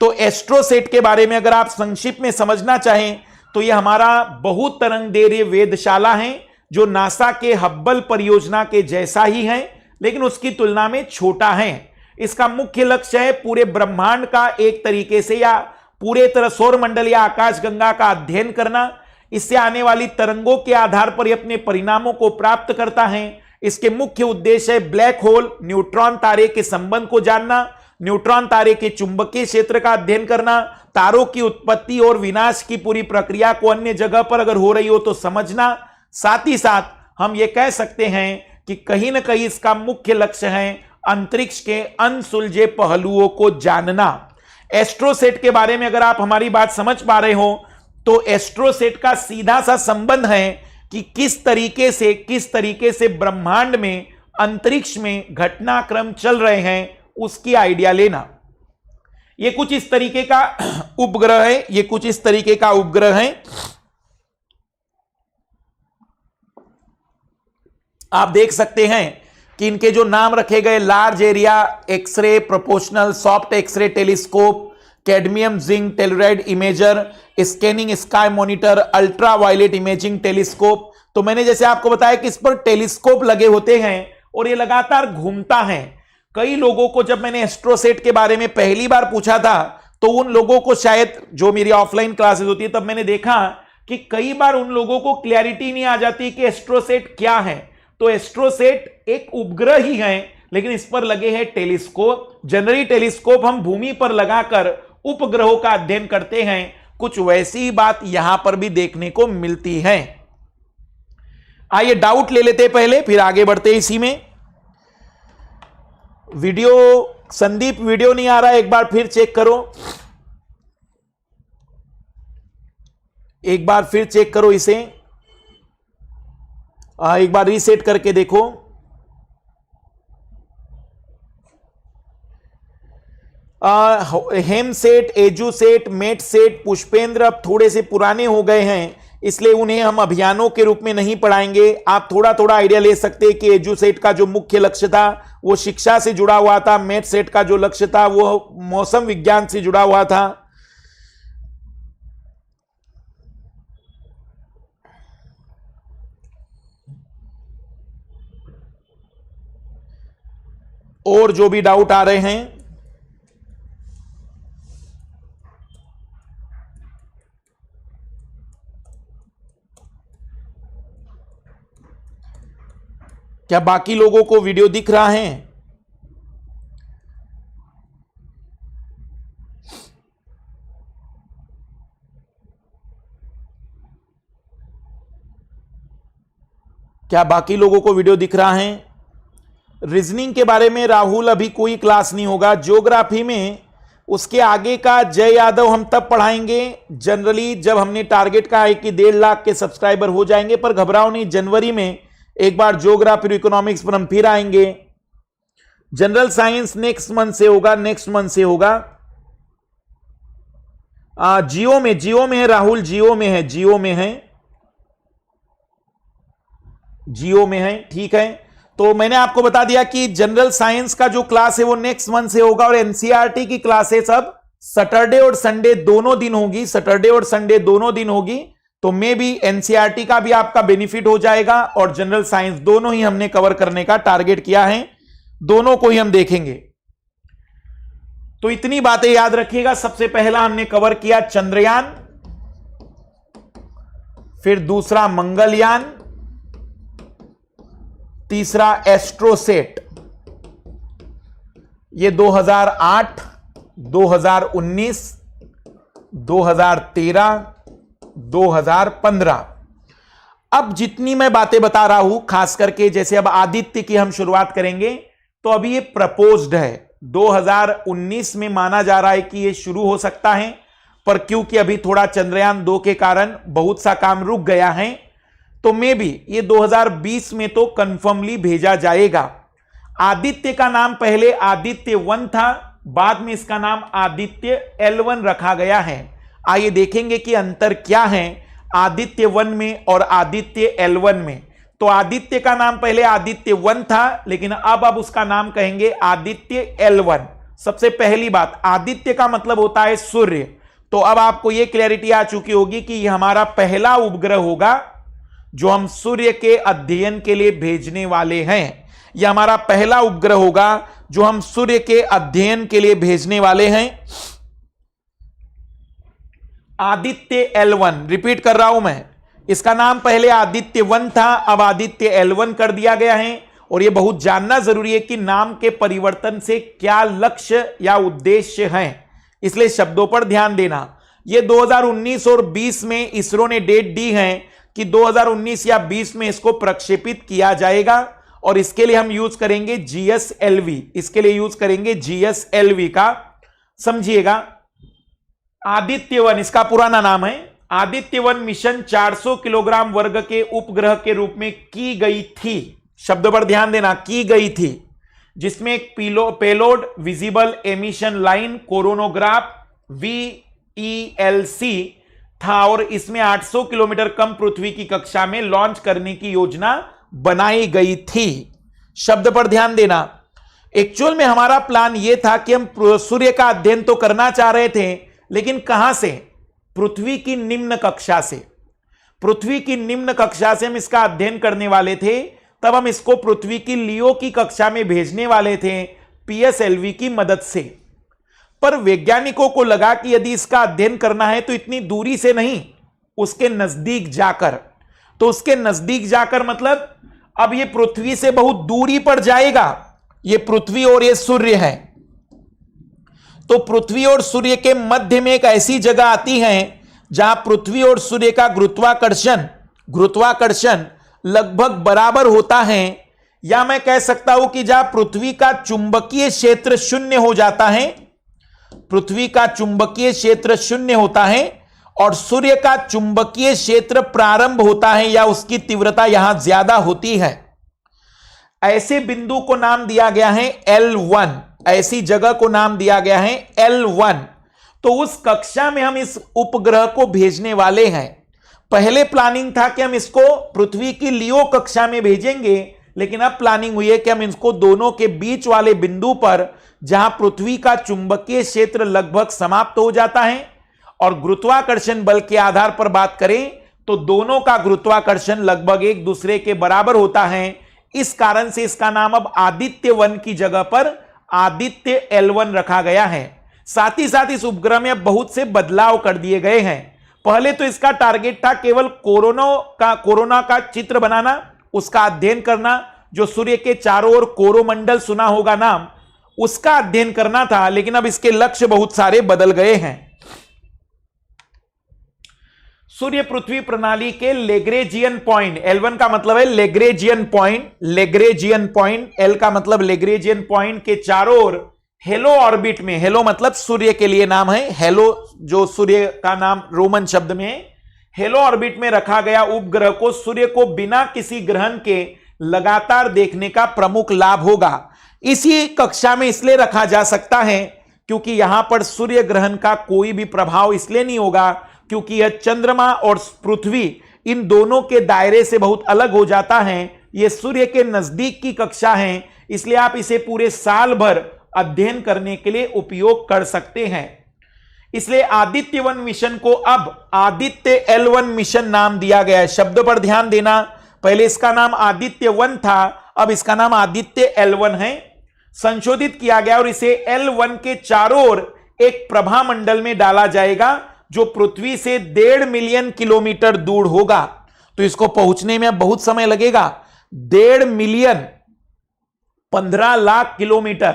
तो एस्ट्रोसेट के बारे में अगर आप संक्षिप्त में समझना चाहें तो यह हमारा बहुतरंगदैर्घ्य वेधशाला है, जो नासा के हब्बल परियोजना के जैसा ही है, लेकिन उसकी तुलना में छोटा है। इसका मुख्य लक्ष्य है पूरे ब्रह्मांड का एक तरीके से या पूरे तरह सौर मंडल या आकाशगंगा का अध्ययन करना। इससे आने वाली तरंगों के आधार पर अपने परिणामों को प्राप्त करता है। इसके मुख्य उद्देश्य है ब्लैक होल, न्यूट्रॉन तारे के संबंध को जानना, न्यूट्रॉन तारे के चुंबकीय क्षेत्र का अध्ययन करना, तारों की उत्पत्ति और विनाश की पूरी प्रक्रिया को अन्य जगह पर अगर हो रही हो तो समझना। साथ ही साथ हम ये कह सकते हैं कि कहीं ना कहीं इसका मुख्य लक्ष्य है अंतरिक्ष के अनसुलझे पहलुओं को जानना। एस्ट्रोसेट के बारे में अगर आप हमारी बात समझ पा रहे हो तो एस्ट्रोसेट का सीधा सा संबंध है कि किस तरीके से ब्रह्मांड में, अंतरिक्ष में घटनाक्रम चल रहे हैं, उसकी आइडिया लेना। ये कुछ इस तरीके का उपग्रह है, आप देख सकते हैं कि इनके जो नाम रखे गए, large area x-ray proportional soft x-ray telescope, cadmium zinc telluride imager, scanning sky monitor, ultra violet imaging telescope. तो मैंने जैसे आपको बताया कि इस पर टेलीस्कोप लगे होते हैं और ये लगातार घूमता है। कई लोगों को जब मैंने एस्ट्रोसेट के बारे में पहली बार पूछा था तो उन लोगों को, शायद जो मेरी ऑफलाइन क्लासेस होती है तब मैंने देखा कि कई बार उन लोगों को क्लैरिटी नहीं आ जाती कि एस्ट्रोसेट क्या है। तो एस्ट्रोसेट एक उपग्रह ही है, लेकिन इस पर लगे हैं टेलीस्कोप। जनरली टेलीस्कोप हम भूमि पर लगाकर उपग्रहों का अध्ययन करते हैं। कुछ वैसी ही बात यहां पर भी देखने को मिलती है। आइए डाउट ले लेते पहले, फिर आगे बढ़ते इसी में। संदीप वीडियो नहीं आ रहा है, एक बार फिर चेक करो, एक बार फिर चेक करो इसे, एक बार रीसेट करके देखो। हेमसेट, एजुसेट, मेटसेट, पुष्पेंद्र अब थोड़े से पुराने हो गए हैं, इसलिए उन्हें हम अभियानों के रूप में नहीं पढ़ाएंगे। आप थोड़ा थोड़ा आइडिया ले सकते हैं कि एजुसेट का जो मुख्य लक्ष्य था वो शिक्षा से जुड़ा हुआ था, मेटसेट का जो लक्ष्य था वो मौसम विज्ञान से जुड़ा हुआ था। और जो भी डाउट आ रहे हैं, क्या बाकी लोगों को वीडियो दिख रहा है? क्या बाकी लोगों को वीडियो दिख रहा है? रीजनिंग के बारे में राहुल अभी कोई क्लास नहीं होगा। ज्योग्राफी में उसके आगे का जय यादव हम तब पढ़ाएंगे जनरली जब हमने टारगेट का है कि 1.5 लाख के सब्सक्राइबर हो जाएंगे। पर घबराओ नहीं, जनवरी में एक बार ज्योग्राफी और इकोनॉमिक्स पर हम फिर आएंगे। जनरल साइंस नेक्स्ट मंथ से होगा। जियो में है राहुल, जियो में है, ठीक है। तो मैंने आपको बता दिया कि जनरल साइंस का जो क्लास है वो नेक्स्ट मंथ से होगा और एनसीईआरटी की क्लासेस अब सैटरडे और संडे दोनों दिन होगी। तो मे बी एनसीईआरटी का भी आपका बेनिफिट हो जाएगा और जनरल साइंस दोनों ही हमने कवर करने का टारगेट किया है, दोनों को ही हम देखेंगे। तो इतनी बातें याद रखिएगा। सबसे पहला हमने कवर किया चंद्रयान, फिर दूसरा मंगलयान, तीसरा एस्ट्रोसेट। ये 2008, 2019, 2013, 2015। अब जितनी मैं बातें बता रहा हूं, खास करके जैसे अब आदित्य की हम शुरुआत करेंगे, तो अभी ये प्रपोज्ड है। 2019 में माना जा रहा है कि ये शुरू हो सकता है, पर क्योंकि अभी थोड़ा चंद्रयान 2 के कारण बहुत सा काम रुक गया है, तो मे भी ये 2020 में तो कंफर्मली भेजा जाएगा। आदित्य का नाम पहले आदित्य 1 था, बाद में इसका नाम आदित्य L1 रखा गया है। आइए देखेंगे कि अंतर क्या है आदित्य 1 में और आदित्य L1 में। तो आदित्य का नाम पहले आदित्य 1 था, लेकिन अब उसका नाम कहेंगे आदित्य L1। सबसे पहली बात, आदित्य का मतलब होता है सूर्य। तो अब आपको यह क्लैरिटी आ चुकी होगी कि यह हमारा पहला उपग्रह होगा जो हम सूर्य के अध्ययन के लिए भेजने वाले हैं। यह हमारा पहला उपग्रह होगा जो हम सूर्य के अध्ययन के लिए भेजने वाले हैं। आदित्य L1, रिपीट कर रहा हूं मैं, इसका नाम पहले आदित्य 1 था, अब आदित्य L1 कर दिया गया है। और यह बहुत जानना जरूरी है कि नाम के परिवर्तन से क्या लक्ष्य या उद्देश्य है, इसलिए शब्दों पर ध्यान देना। यह 2019 और 20 में इसरो ने डेट दी है कि 2019 या 20 में इसको प्रक्षेपित किया जाएगा, और इसके लिए हम यूज करेंगे GSLV। इसके लिए यूज करेंगे GSLV का, समझिएगा। आदित्य 1 इसका पुराना नाम है। आदित्य 1 मिशन 400 किलोग्राम वर्ग के उपग्रह के रूप में की गई थी। शब्द पर ध्यान देना, की गई थी, जिसमें एक payload visible emission line coronagraph VELC था, और इसमें 800 किलोमीटर कम पृथ्वी की कक्षा में लॉन्च करने की योजना बनाई गई थी। शब्द पर ध्यान देना। एक्चुअल में हमारा प्लान यह था कि हम सूर्य का अध्ययन तो करना चाह रहे थे, लेकिन कहां से? पृथ्वी की निम्न कक्षा से। पृथ्वी की निम्न कक्षा से हम इसका अध्ययन करने वाले थे। तब हम इसको पृथ्वी की लियो की कक्षा में भेजने वाले थे PSLV की मदद से। पर वैज्ञानिकों को लगा कि यदि इसका अध्ययन करना है तो इतनी दूरी से नहीं, उसके नजदीक जाकर। तो उसके नजदीक जाकर मतलब अब यह पृथ्वी से बहुत दूरी पर जाएगा। यह पृथ्वी और यह सूर्य है, तो पृथ्वी और सूर्य के मध्य में एक ऐसी जगह आती है जहां पृथ्वी और सूर्य का गुरुत्वाकर्षण लगभग बराबर होता है, या मैं कह सकता हूं कि जहां पृथ्वी का चुंबकीय क्षेत्र शून्य हो जाता है, पृथ्वी का चुंबकीय क्षेत्र शून्य होता है और सूर्य का चुंबकीय क्षेत्र प्रारंभ होता है, या उसकी तीव्रता यहां ज्यादा होती है। ऐसे बिंदु को नाम दिया गया है L1। ऐसी जगह को नाम दिया गया है L1। तो उस कक्षा में हम इस उपग्रह को भेजने वाले हैं। पहले प्लानिंग था कि हम इसको पृथ्वी की लियो कक्षा में भेजेंगे, लेकिन अब प्लानिंग हुई है कि हम इसको दोनों के बीच वाले बिंदु पर, जहां पृथ्वी का चुंबकीय क्षेत्र लगभग समाप्त हो जाता है और गुरुत्वाकर्षण बल के आधार पर बात करें तो दोनों का गुरुत्वाकर्षण लगभग एक दूसरे के बराबर होता है। इस कारण से इसका नाम अब आदित्य 1 की जगह पर आदित्य L1 रखा गया है। साथ ही साथ इस उपग्रह में अब बहुत से बदलाव कर दिए गए हैं। पहले तो इसका टारगेट था केवल कोरोना का चित्र बनाना, उसका अध्ययन करना, जो सूर्य के चारों ओर कोरोमंडल सुना होगा नाम, उसका अध्ययन करना था। लेकिन अब इसके लक्ष्य बहुत सारे बदल गए हैं। सूर्य पृथ्वी प्रणाली के लेग्रेजियन पॉइंट, L1 का मतलब है लेग्रेजियन पॉइंट, L का मतलब लेग्रेजियन पॉइंट के चारों ओर हेलो ऑर्बिट में, हेलो मतलब सूर्य के लिए नाम है, हेलो जो सूर्य का नाम रोमन शब्द में है, हेलो ऑर्बिट में रखा गया उपग्रह को सूर्य को बिना किसी ग्रहण के लगातार देखने का प्रमुख लाभ होगा। इसी कक्षा में इसलिए रखा जा सकता है क्योंकि यहां पर सूर्य ग्रहण का कोई भी प्रभाव इसलिए नहीं होगा क्योंकि यह चंद्रमा और पृथ्वी इन दोनों के दायरे से बहुत अलग हो जाता है। यह सूर्य के नजदीक की कक्षा है, इसलिए आप इसे पूरे साल भर अध्ययन करने के लिए उपयोग कर सकते हैं। इसलिए आदित्य 1 मिशन को अब आदित्य L1 मिशन नाम दिया गया है। शब्द पर ध्यान देना, पहले इसका नाम आदित्य 1 था, अब इसका नाम आदित्य L1 है। संशोधित किया गया और इसे L1 के चारों ओर एक प्रभा मंडल में डाला जाएगा जो पृथ्वी से 1.5 मिलियन किलोमीटर दूर होगा। तो इसको पहुंचने में बहुत समय लगेगा। 1.5 million 15 lakh kilometre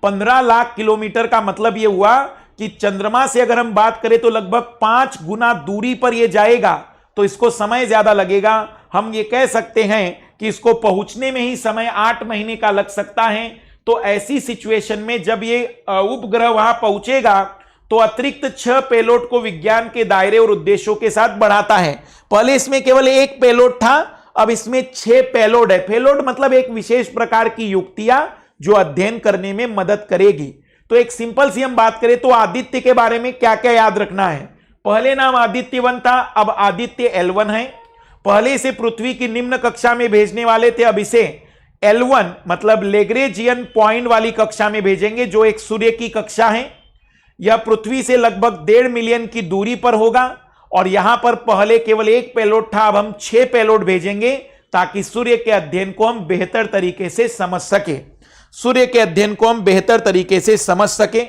15 lakh kilometre का मतलब यह हुआ कि चंद्रमा से अगर हम बात करें तो लगभग 5 गुना दूरी पर यह जाएगा, तो इसको समय ज्यादा लगेगा। हम ये कह सकते हैं कि इसको पहुंचने में ही समय 8 महीने का लग सकता है। तो ऐसी सिचुएशन में जब ये उपग्रह वहां पहुंचेगा तो अतिरिक्त 6 पेलोड को विज्ञान के दायरे और उद्देश्यों के साथ बढ़ाता है। पहले इसमें केवल 1 पेलोड था, अब इसमें 6 पेलोड है। पेलोड मतलब एक विशेष प्रकार की युक्तियां जो अध्ययन करने में मदद करेगी। तो एक सिंपल सी हम बात करें तो आदित्य के बारे में क्या क्या याद रखना है। पहले नाम आदित्य 1 था, अब आदित्य L1 है। पहले इसे पृथ्वी की निम्न कक्षा में भेजने वाले थे, अब इसे L1 मतलब लेग्रेजियन पॉइंट वाली कक्षा में भेजेंगे, जो एक सूर्य की कक्षा है। यह पृथ्वी से लगभग 1.5 मिलियन की दूरी पर होगा और यहां पर पहले केवल 1 पेलोड था, अब हम 6 पेलोड भेजेंगे ताकि सूर्य के अध्ययन को हम बेहतर तरीके से समझ सके। सूर्य के अध्ययन को हम बेहतर तरीके से समझ सके।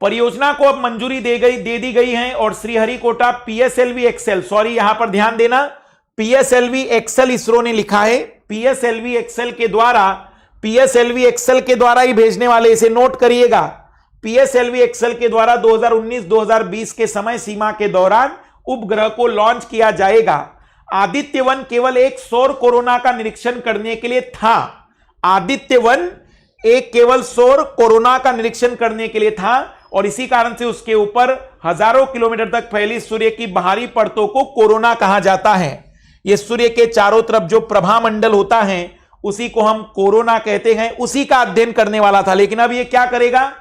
परियोजना को अब मंजूरी दे दी गई है और श्रीहरिकोटा PSLV एक्सेल, सॉरी यहां पर ध्यान देना, PSLV एक्सेल इसरो ने लिखा है। PSLV एक्सेल के द्वारा ही भेजने वाले, इसे नोट करिएगा। PSLV एक्सेल के द्वारा 2019-2020 के समय सीमा के दौरान उपग्रह को लॉन्च किया जाएगा। आदित्य 1 केवल एक सौर कोरोना का निरीक्षण करने के लिए था। आदित्य 1 एक केवल सौर कोरोना का निरीक्षण करने के लिए था और इसी कारण से उसके ऊपर हजारों किलोमीटर तक फैली सूर्य की बाहरी परतों को कोरोना कहा जाता है। यह सूर्य के चारों तरफ जो प्रभामंडल होता है उसी को हम कोरोना कहते हैं, उसी का अध्ययन करने वाला था। लेकिन अब यह क्या करेगा,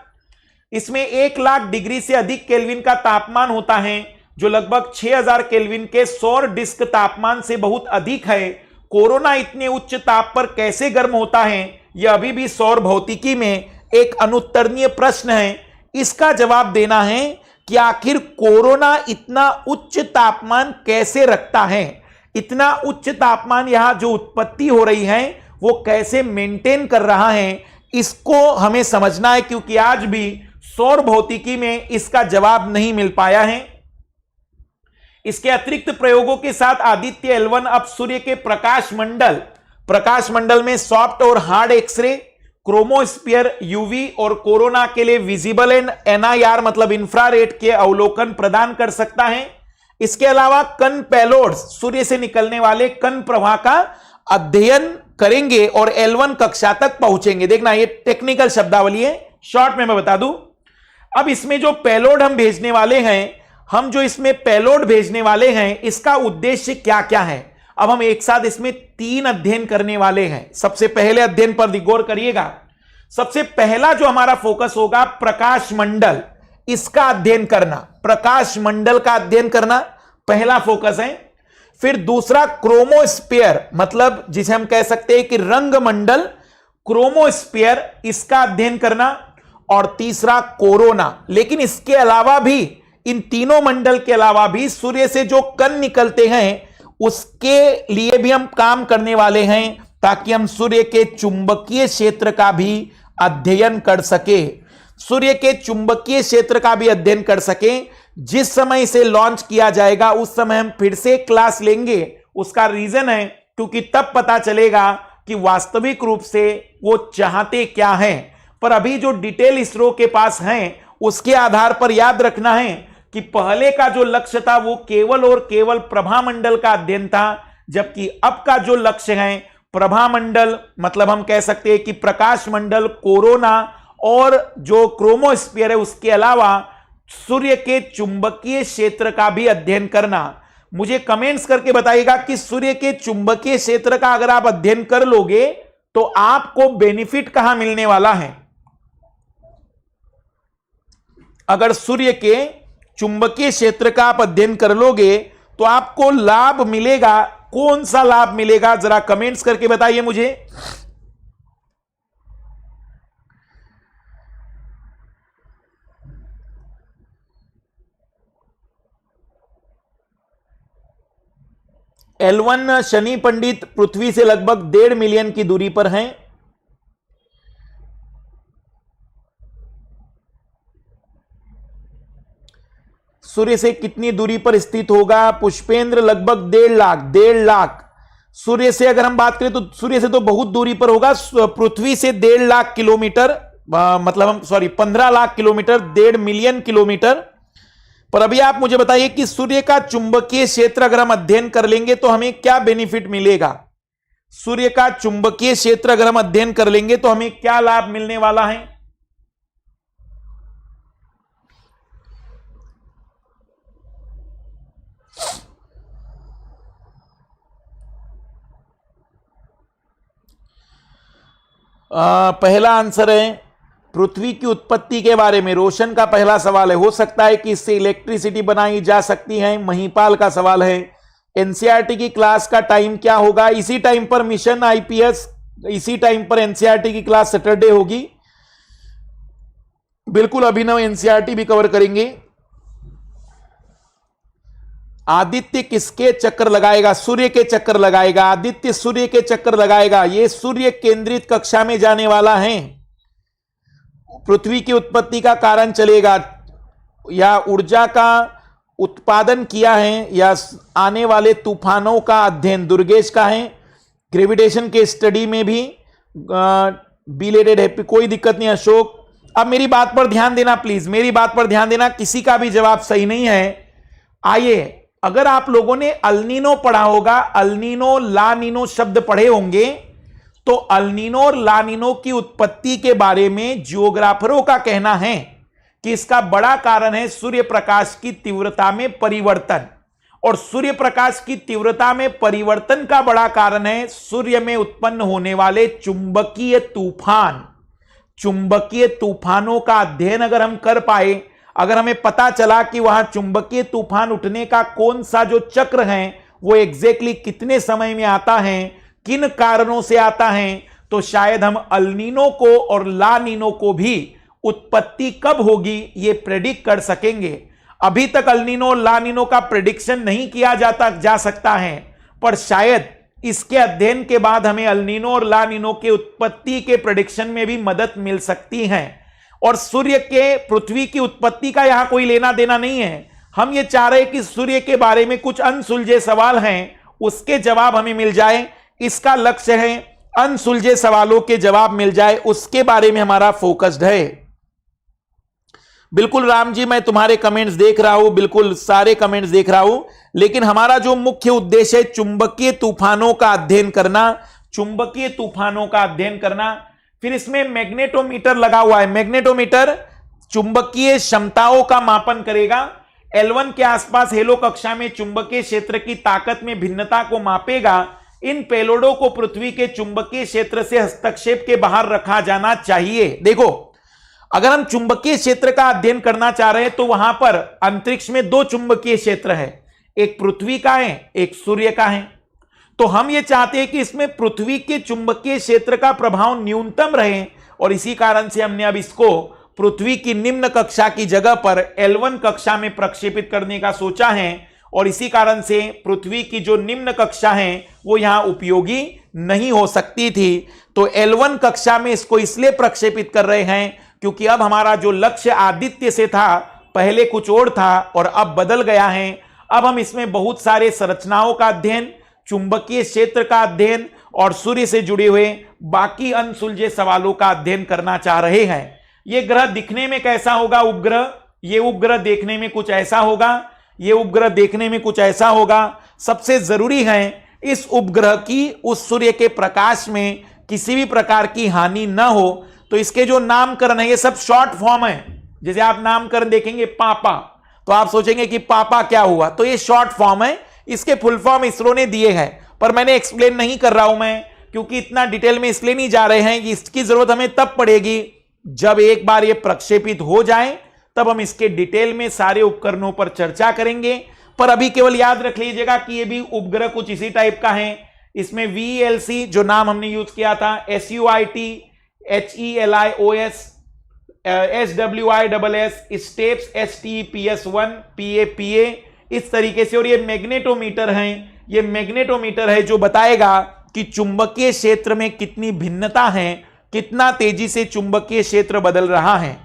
इसमें 1 लाख डिग्री से अधिक केल्विन का तापमान होता है, जो लगभग 6000 केल्विन के सौर डिस्क तापमान से बहुत अधिक है। कोरोना इतने उच्च ताप पर कैसे गर्म होता है, यह अभी भी सौर भौतिकी में एक अनुत्तरणीय प्रश्न है। इसका जवाब देना है कि आखिर कोरोना इतना उच्च तापमान कैसे रखता है, इतना उच्च तापमान यहां जो उत्पत्ति हो रही है वो कैसे मेंटेन कर रहा है, इसको हमें समझना है, क्योंकि आज भी सौर भौतिकी में इसका जवाब नहीं मिल पाया है। इसके अतिरिक्त प्रयोगों के साथ आदित्य L1 अब सूर्य के प्रकाश मंडल में सॉफ्ट और हार्ड एक्सरे, क्रोमोस्फीयर, यूवी और कोरोना के लिए विजिबल एंड NIR मतलब इंफ्रारेड के अवलोकन प्रदान कर सकता है। इसके अलावा कण पेलोड्स, सूर्य से निकलने वाले कण प्रवाह का अध्ययन करेंगे और L1 कक्षा तक पहुंचेंगे। देखना ये टेक्निकल शब्दावली है, शॉर्ट में मैं बता दूं। अब इसमें जो पेलोड हम भेजने वाले हैं, इसका उद्देश्य क्या क्या है। अब हम एक साथ इसमें 3 अध्ययन करने वाले हैं। सबसे पहले अध्ययन पर गौर करिएगा। सबसे पहला जो हमारा फोकस होगा प्रकाश मंडल, इसका अध्ययन करना, प्रकाश मंडल का अध्ययन करना पहला फोकस है। फिर दूसरा क्रोमोस्फीयर मतलब जिसे हम कह सकते हैं कि रंग मंडल, क्रोमोस्फीयर, इसका अध्ययन करना। और तीसरा कोरोना। लेकिन इसके अलावा भी, इन तीनों मंडल के अलावा भी सूर्य से जो कण निकलते हैं उसके लिए भी हम काम करने वाले हैं, ताकि हम सूर्य के चुंबकीय क्षेत्र का भी अध्ययन कर सके। सूर्य के चुंबकीय क्षेत्र का भी अध्ययन कर सके। जिस समय इसे लॉन्च किया जाएगा उस समय हम फिर से क्लास लेंगे। उसका रीजन है क्योंकि तब पता चलेगा कि वास्तविक रूप से वो चाहते क्या हैं। पर अभी जो डिटेल इसरो के पास है उसके आधार पर याद रखना है कि पहले का जो लक्ष्य था वो केवल और केवल प्रभामंडल का अध्ययन था, जबकि अब का जो लक्ष्य है प्रभामंडल मतलब हम कह सकते हैं कि प्रकाश मंडल, कोरोना और जो क्रोमोस्फीयर है उसके अलावा सूर्य के चुंबकीय क्षेत्र का भी अध्ययन करना। मुझे कमेंट्स करके बताइएगा कि सूर्य के चुंबकीय क्षेत्र का अगर आप अध्ययन कर लोगे तो आपको बेनिफिट कहां मिलने वाला है। अगर सूर्य के चुंबकीय क्षेत्र का आप अध्ययन कर लोगे तो आपको लाभ मिलेगा। कौन सा लाभ मिलेगा जरा कमेंट्स करके बताइए मुझे। L1 शनि पंडित पृथ्वी से लगभग 1.5 मिलियन की दूरी पर हैं। सूर्य से कितनी दूरी पर स्थित होगा। पुष्पेंद्र लगभग 1.5 लाख सूर्य से अगर हम बात करें तो सूर्य से तो बहुत दूरी पर होगा, पृथ्वी से 1.5 लाख किलोमीटर, मतलब हम 15 लाख किलोमीटर, 1.5 मिलियन किलोमीटर। पर अभी आप मुझे बताइए कि सूर्य का चुंबकीय क्षेत्र अगर हम अध्ययन कर लेंगे तो हमें क्या बेनिफिट मिलेगा? सूर्य का चुंबकीय क्षेत्र अगर हम अध्ययन कर लेंगे तो हमें क्या लाभ मिलने वाला है? पहला आंसर है पृथ्वी की उत्पत्ति के बारे में। रोशन का पहला सवाल है, हो सकता है कि इससे इलेक्ट्रिसिटी बनाई जा सकती है। महिपाल का सवाल है एनसीईआरटी की क्लास का टाइम क्या होगा? इसी टाइम पर मिशन आईपीएस, इसी टाइम पर एनसीईआरटी की क्लास सैटरडे होगी। बिल्कुल अभिनव एनसीईआरटी भी कवर करेंगे। आदित्य किसके चक्कर लगाएगा? सूर्य के चक्कर लगाएगा। आदित्य सूर्य के चक्कर लगाएगा। यह सूर्य केंद्रित कक्षा में जाने वाला है। पृथ्वी की उत्पत्ति का कारण चलेगा, या ऊर्जा का उत्पादन किया है, या आने वाले तूफानों का अध्ययन दुर्गेश का है। ग्रेविटेशन के स्टडी में भी बिलेटेड है, कोई दिक्कत नहीं अशोक। अब मेरी बात पर ध्यान देना प्लीज, मेरी बात पर ध्यान देना, किसी का भी जवाब सही नहीं है। आइए, अगर आप लोगों ने अल्नीनो पढ़ा होगा, अल्नीनो लानीनो शब्द पढ़े होंगे, तो अल्नीनो और लानीनो की उत्पत्ति के बारे में जियोग्राफरों का कहना है कि इसका बड़ा कारण है सूर्य प्रकाश की तीव्रता में परिवर्तन। और सूर्य प्रकाश की तीव्रता में परिवर्तन का बड़ा कारण है सूर्य में उत्पन्न होने वाले चुंबकीय तूफान। चुंबकीय तूफानों का अध्ययन अगर हम कर पाए, अगर हमें पता चला कि वहां चुंबकीय तूफान उठने का कौन सा जो चक्र है वो एग्जैक्टली कितने समय में आता है, किन कारणों से आता है, तो शायद हम अल्नीनो को और लानीनो को भी उत्पत्ति कब होगी ये प्रेडिक्ट कर सकेंगे। अभी तक अल्नीनो और लानीनो का प्रेडिक्शन नहीं किया जा सकता है, पर शायद इसके अध्ययन के बाद हमें अल्नीनो और लानीनो के उत्पत्ति के प्रेडिक्शन में भी मदद मिल सकती है। और सूर्य के पृथ्वी की उत्पत्ति का यहां कोई लेना देना नहीं है। हम ये चाह रहे हैं कि सूर्य के बारे में कुछ अनसुलझे सवाल हैं, उसके जवाब हमें मिल जाए। इसका लक्ष्य है अनसुलझे सवालों के जवाब मिल जाए, उसके बारे में हमारा फोकस्ड है। बिल्कुल राम जी, मैं तुम्हारे कमेंट्स देख रहा हूं, बिल्कुल सारे कमेंट्स देख रहा हूं, लेकिन हमारा जो मुख्य उद्देश्य है चुंबकीय तूफानों का अध्ययन करना, चुंबकीय तूफानों का अध्ययन करना। फिर इसमें मैग्नेटोमीटर लगा हुआ है। मैग्नेटोमीटर चुंबकीय क्षमताओं का मापन करेगा। L1 के आसपास हेलो कक्षा में चुंबकीय क्षेत्र की ताकत में भिन्नता को मापेगा। इन पेलोडों को पृथ्वी के चुंबकीय क्षेत्र से हस्तक्षेप के बाहर रखा जाना चाहिए। देखो, अगर हम चुंबकीय क्षेत्र का अध्ययन करना चाह रहे हैं तो वहां पर अंतरिक्ष में 2 चुंबकीय क्षेत्र है, एक पृथ्वी का है, एक सूर्य का है। तो हम ये चाहते हैं कि इसमें पृथ्वी के चुंबकीय क्षेत्र का प्रभाव न्यूनतम रहे, और इसी कारण से हमने अब इसको पृथ्वी की निम्न कक्षा की जगह पर L1 कक्षा में प्रक्षेपित करने का सोचा है। और इसी कारण से पृथ्वी की जो निम्न कक्षा है वो यहां उपयोगी नहीं हो सकती थी। तो L1 कक्षा में इसको इसलिए प्रक्षेपित कर रहे हैं क्योंकि अब हमारा जो लक्ष्य आदित्य से था, पहले कुछ और था और अब बदल गया है। अब हम इसमें बहुत सारे संरचनाओं का अध्ययन, चुंबकीय क्षेत्र का अध्ययन और सूर्य से जुड़े हुए बाकी अनसुलझे सवालों का अध्ययन करना चाह रहे हैं। यह ग्रह दिखने में कैसा होगा? उपग्रह, यह उपग्रह देखने में कुछ ऐसा होगा, यह उपग्रह देखने में कुछ ऐसा होगा। सबसे जरूरी है इस उपग्रह की उस सूर्य के प्रकाश में किसी भी प्रकार की हानि न हो। तो इसके जो नामकरण है ये सब शॉर्ट फॉर्म है। जैसे आप नामकरण देखेंगे पापा, तो आप सोचेंगे कि पापा क्या हुआ, तो ये शॉर्ट फॉर्म है। इसके फुल फॉर्म इसरो ने दिए हैं, पर मैंने एक्सप्लेन नहीं कर रहा हूं मैं, क्योंकि इतना डिटेल में इसलिए नहीं जा रहे हैं कि इसकी जरूरत हमें तब पड़ेगी जब एक बार ये प्रक्षेपित हो जाए, तब हम इसके डिटेल में सारे उपकरणों पर चर्चा करेंगे। पर अभी केवल याद रख लीजिएगा कि ये भी उपग्रह कुछ इसी टाइप का है। इसमें VLC जो नाम हमने यूज किया था, SUIT, HELIOS, SWISS, steps, STPS1, PA, इस तरीके से। और ये मैग्नेटोमीटर है, ये मैग्नेटोमीटर है जो बताएगा कि चुंबकीय क्षेत्र में कितनी भिन्नता है, कितना तेजी से चुंबकीय क्षेत्र बदल रहा है।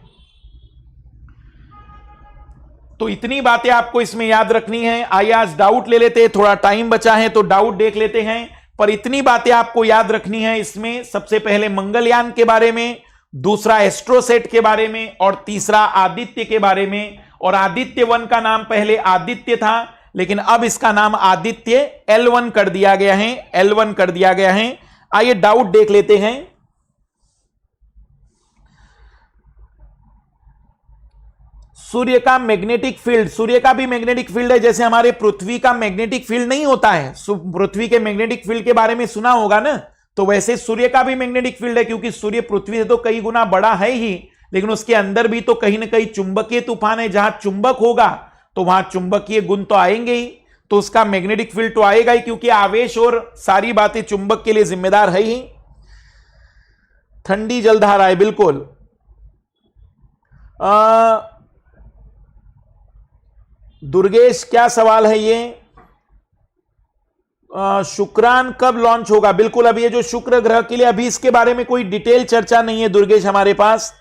तो इतनी बातें आपको इसमें याद रखनी है। आइए आज डाउट ले लेते हैं, थोड़ा टाइम बचा है तो डाउट देख लेते हैं। पर इतनी बातें आपको याद रखनी है इसमें, सबसे पहले मंगलयान के बारे में, दूसरा एस्ट्रोसेट के बारे में, और तीसरा आदित्य के बारे में। और आदित्य 1 का नाम पहले आदित्य था, लेकिन अब इसका नाम आदित्य L1 कर दिया गया है, L1 कर दिया गया है। आइए डाउट देख लेते हैं। सूर्य का मैग्नेटिक फील्ड, सूर्य का भी मैग्नेटिक फील्ड है, जैसे हमारे पृथ्वी का मैग्नेटिक फील्ड नहीं होता है। पृथ्वी के मैग्नेटिक फील्ड के बारे में सुना होगा ना, तो वैसे सूर्य का भी मैग्नेटिक फील्ड है, क्योंकि सूर्य पृथ्वी से तो कई गुना बड़ा है ही, लेकिन उसके अंदर भी तो कहीं ना कहीं चुंबकीय तूफान है। जहां चुंबक होगा तो वहां चुंबकीय गुण तो आएंगे ही, तो उसका मैग्नेटिक फील्ड तो आएगा ही, क्योंकि आवेश और सारी बातें चुंबक के लिए जिम्मेदार है ही। ठंडी जलधाराएं, बिल्कुल। दुर्गेश क्या सवाल है ये? शुक्रान कब लॉन्च होगा? बिल्कुल, अभी ये जो शुक्र ग्रह के लिए अभी इसके बारे में कोई डिटेल चर्चा नहीं है दुर्गेश हमारे पास।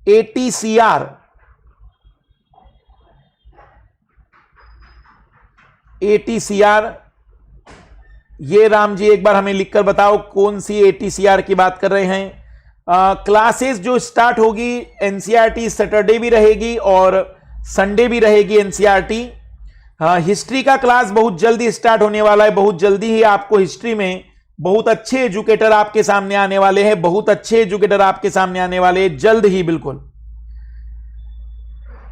ATCR, ये राम जी एक बार हमें लिखकर बताओ कौन सी ATCR की बात कर रहे हैं। क्लासेस जो स्टार्ट होगी, NCERT सैटरडे भी रहेगी और संडे भी रहेगी NCERT। हिस्ट्री का क्लास बहुत जल्दी स्टार्ट होने वाला है, बहुत जल्दी ही आपको हिस्ट्री में बहुत अच्छे एजुकेटर आपके सामने आने वाले हैं, बहुत अच्छे एजुकेटर आपके सामने आने वाले हैं जल्द ही। बिल्कुल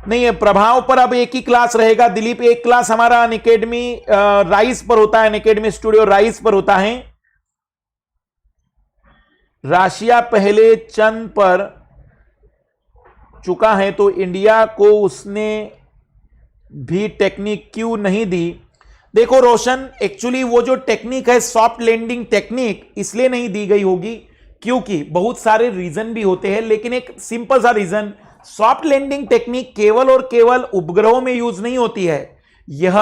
नहीं है, प्रभाव पर अब एक ही क्लास रहेगा दिलीप। एक क्लास हमारा अनअकैडमी राइज पर होता है, अनअकैडमी स्टूडियो राइज पर होता है। राशिया पहले चंद पर चुका है तो इंडिया को उसने भी टेक्निक क्यों नहीं दी? देखो रोशन, एक्चुअली वो जो टेक्निक है सॉफ्ट लैंडिंग टेक्निक इसलिए नहीं दी गई होगी क्योंकि बहुत सारे रीजन भी होते हैं, लेकिन एक सिंपल सा रीजन, सॉफ्ट लैंडिंग टेक्निक केवल और केवल उपग्रहों में यूज नहीं होती है, यह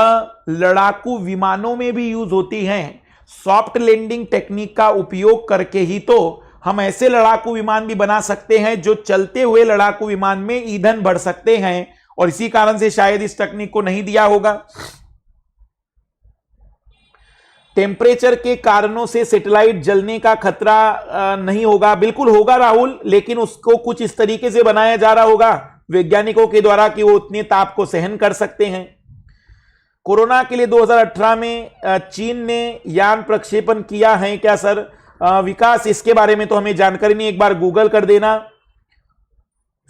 लड़ाकू विमानों में भी यूज होती है। सॉफ्ट लैंडिंग टेक्निक का उपयोग करके ही तो हम ऐसे लड़ाकू विमान भी बना सकते हैं जो चलते हुए लड़ाकू विमान में ईंधन भर सकते हैं, और इसी कारण से शायद इस टेक्निक को नहीं दिया होगा। टेम्परेचर के कारणों से सैटेलाइट जलने का खतरा नहीं होगा, बिल्कुल होगा राहुल, लेकिन उसको कुछ इस तरीके से बनाया जा रहा होगा वैज्ञानिकों के द्वारा कि वो उतने ताप को सहन कर सकते हैं। कोरोना के लिए 2018 में चीन ने यान प्रक्षेपण किया है क्या सर? विकास, इसके बारे में तो हमें जानकारी नहीं, एक बार गूगल कर देना।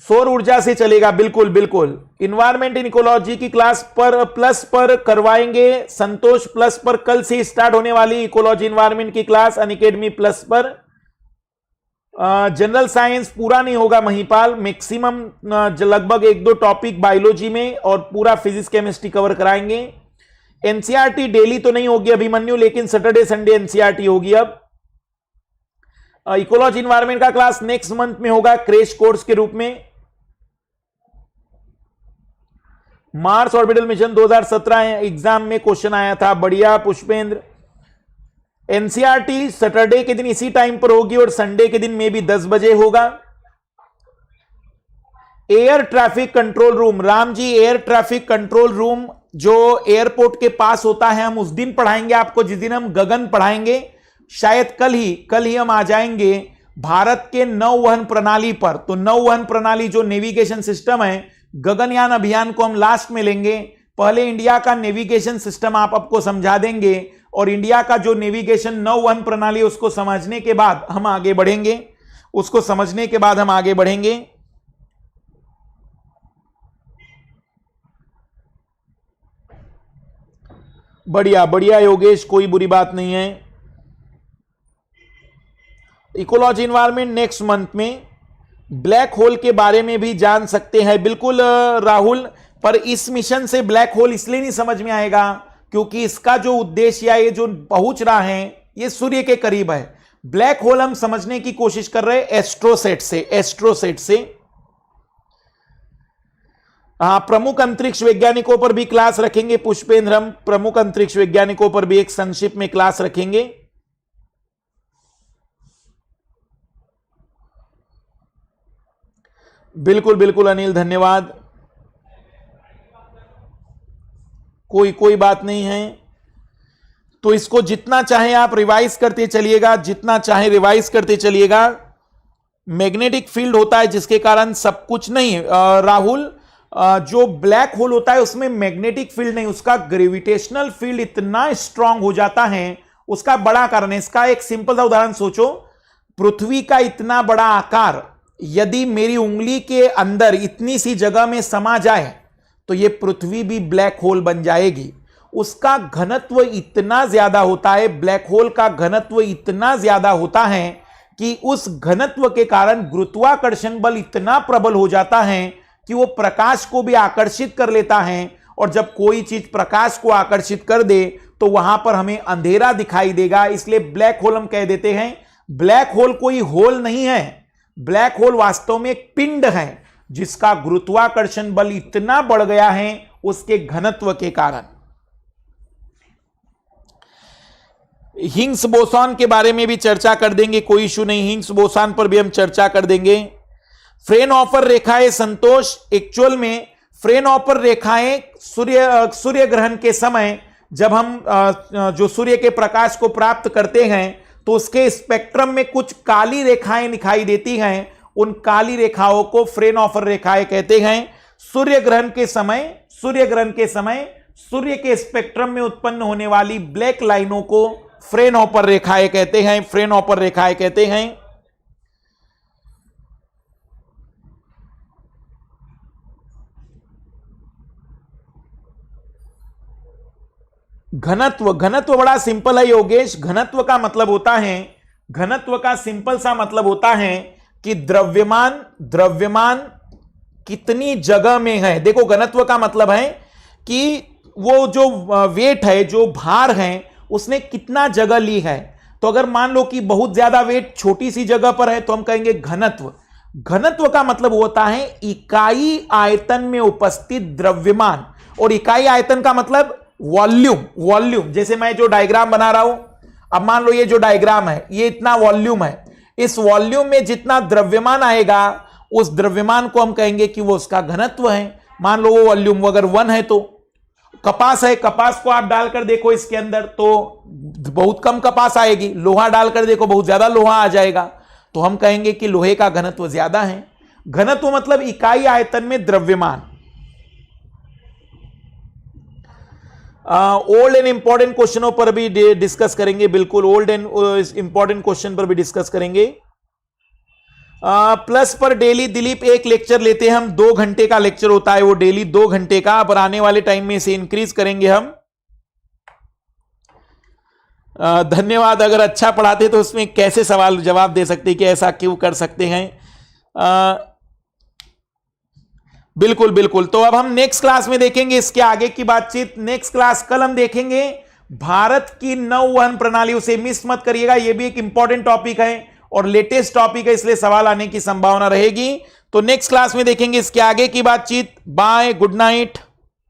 सौर ऊर्जा से चलेगा, बिल्कुल बिल्कुल। इन्वायरमेंट इन इकोलॉजी की क्लास पर प्लस पर करवाएंगे संतोष, प्लस पर कल से स्टार्ट होने वाली इकोलॉजी इन्वायरमेंट की क्लास अनअकैडमी प्लस पर। जनरल साइंस पूरा नहीं होगा महिपाल, मैक्सिमम लगभग 1-2 टॉपिक बायोलॉजी में और पूरा फिजिक्स केमिस्ट्री कवर कराएंगे। एनसीईआरटी डेली तो नहीं होगी अभिमन्यु, लेकिन सैटरडे संडे एनसीईआरटी होगी। अब इकोलॉजी इन्वायरमेंट का क्लास नेक्स्ट मंथ में होगा क्रैश कोर्स के रूप में। मार्स ऑर्बिटल मिशन 2017 एग्जाम में क्वेश्चन आया था, बढ़िया पुष्पेंद्र। एनसीईआरटी सैटरडे के दिन इसी टाइम पर होगी और संडे के दिन में भी 10 बजे होगा। Air traffic control room, Ram ji air traffic control room जो एयरपोर्ट के पास होता है, हम उस दिन पढ़ाएंगे आपको जिस दिन हम गगन पढ़ाएंगे। शायद कल ही हम आ जाएंगे भारत के नौवहन प्रणाली पर। तो नौवहन प्रणाली जो नेविगेशन सिस्टम है, गगनयान अभियान को हम लास्ट में लेंगे। पहले इंडिया का नेविगेशन सिस्टम आपको समझा देंगे और इंडिया का जो नेविगेशन नौवहन प्रणाली उसको समझने के बाद हम आगे बढ़ेंगे, उसको समझने के बाद हम आगे बढ़ेंगे। बढ़िया बढ़िया योगेश, कोई बुरी बात नहीं है। इकोलॉजी इन्वायरमेंट नेक्स्ट मंथ में। ब्लैक होल के बारे में भी जान सकते हैं, बिल्कुल राहुल, पर इस मिशन से ब्लैक होल इसलिए नहीं समझ में आएगा क्योंकि इसका जो उद्देश्य या ये जो पहुंच रहा है ये सूर्य के करीब है। ब्लैक होल हम समझने की कोशिश कर रहे हैं एस्ट्रोसेट से। प्रमुख अंतरिक्ष वैज्ञानिकों पर भी क्लास रखेंगे पुष्पेंद्र, हम प्रमुख अंतरिक्ष वैज्ञानिकों पर भी एक संक्षिप्त में क्लास रखेंगे। बिल्कुल बिल्कुल अनिल, धन्यवाद। कोई बात नहीं है। तो इसको जितना चाहे आप रिवाइज करते चलिएगा, जितना चाहे रिवाइज करते चलिएगा। मैग्नेटिक फील्ड होता है जिसके कारण सब कुछ नहीं राहुल, जो ब्लैक होल होता है उसमें मैग्नेटिक फील्ड नहीं, उसका ग्रेविटेशनल फील्ड इतना स्ट्रांग हो जाता है, उसका बड़ा कारण है। इसका एक सिंपल सा उदाहरण सोचो, पृथ्वी का इतना बड़ा आकार यदि मेरी उंगली के अंदर इतनी सी जगह में समा जाए तो यह पृथ्वी भी ब्लैक होल बन जाएगी। उसका घनत्व इतना ज्यादा होता है, ब्लैक होल का घनत्व इतना ज्यादा होता है कि उस घनत्व के कारण गुरुत्वाकर्षण बल इतना प्रबल हो जाता है कि वो प्रकाश को भी आकर्षित कर लेता है, और जब कोई चीज प्रकाश को आकर्षित कर दे तो वहां पर हमें अंधेरा दिखाई देगा। इसलिए ब्लैक होल हम कह देते हैं। ब्लैक होल कोई होल नहीं है, ब्लैक होल वास्तव में एक पिंड है जिसका गुरुत्वाकर्षण बल इतना बढ़ गया है उसके घनत्व के कारण। हिग्स बोसॉन के बारे में भी चर्चा कर देंगे, कोई इशू नहीं, हिग्स बोसॉन पर भी हम चर्चा कर देंगे। फ्रेनहोफर रेखाएं संतोष, एक्चुअल में फ्रेनहोफर रेखाएं सूर्य ग्रहण के समय जब हम जो सूर्य के प्रकाश को प्राप्त करते हैं तो उसके स्पेक्ट्रम में कुछ काली रेखाएं दिखाई देती हैं, उन काली रेखाओं को फ्रेनहोफर रेखाएं कहते हैं। सूर्य ग्रहण के समय सूर्य के स्पेक्ट्रम में उत्पन्न होने वाली ब्लैक लाइनों को फ्रेनहोफर रेखाएं कहते हैं, फ्रेनहोफर रेखाएं कहते हैं। घनत्व बड़ा सिंपल है योगेश। घनत्व का मतलब होता है, घनत्व का सिंपल सा मतलब होता है कि द्रव्यमान कितनी जगह में है। देखो घनत्व का मतलब है कि वो जो वेट है, जो भार है, उसने कितना जगह ली है। तो अगर मान लो कि बहुत ज्यादा वेट छोटी सी जगह पर है तो हम कहेंगे घनत्व। घनत्व का मतलब होता है इकाई आयतन में उपस्थित द्रव्यमान, और इकाई आयतन का मतलब वॉल्यूम। जैसे मैं जो डायग्राम बना रहा हूं, अब मान लो ये जो डायग्राम है ये इतना वॉल्यूम है, इस वॉल्यूम में जितना द्रव्यमान आएगा उस द्रव्यमान को हम कहेंगे कि वो उसका घनत्व है। मान लो वो वॉल्यूम अगर 1 है तो कपास है, कपास को आप डालकर देखो इसके अंदर तो बहुत कम कपास आएगी, लोहा डालकर देखो बहुत ज्यादा लोहा आ जाएगा, तो हम कहेंगे कि लोहे का घनत्व ज्यादा है। घनत्व मतलब इकाई आयतन में द्रव्यमान। ओल्ड एंड इंपॉर्टेंट क्वेश्चनों पर भी डिस्कस करेंगे, बिल्कुल ओल्ड एंड इंपॉर्टेंट क्वेश्चन पर भी डिस्कस करेंगे। प्लस पर डेली दिलीप एक लेक्चर लेते हैं हम, 2 घंटे का लेक्चर होता है वो डेली 2 घंटे का, पर आने वाले टाइम में इसे इंक्रीज करेंगे हम। धन्यवाद। अगर अच्छा पढ़ाते तो उसमें कैसे सवाल जवाब दे सकते कि ऐसा क्यों कर सकते हैं। बिल्कुल। तो अब हम नेक्स्ट क्लास में देखेंगे इसके आगे की बातचीत। नेक्स्ट क्लास कल हम देखेंगे भारत की नौवहन प्रणाली, उसे मिस मत करिएगा, यह भी एक इंपॉर्टेंट टॉपिक है और लेटेस्ट टॉपिक है, इसलिए सवाल आने की संभावना रहेगी। तो नेक्स्ट क्लास में देखेंगे इसके आगे की बातचीत। Bye, good night.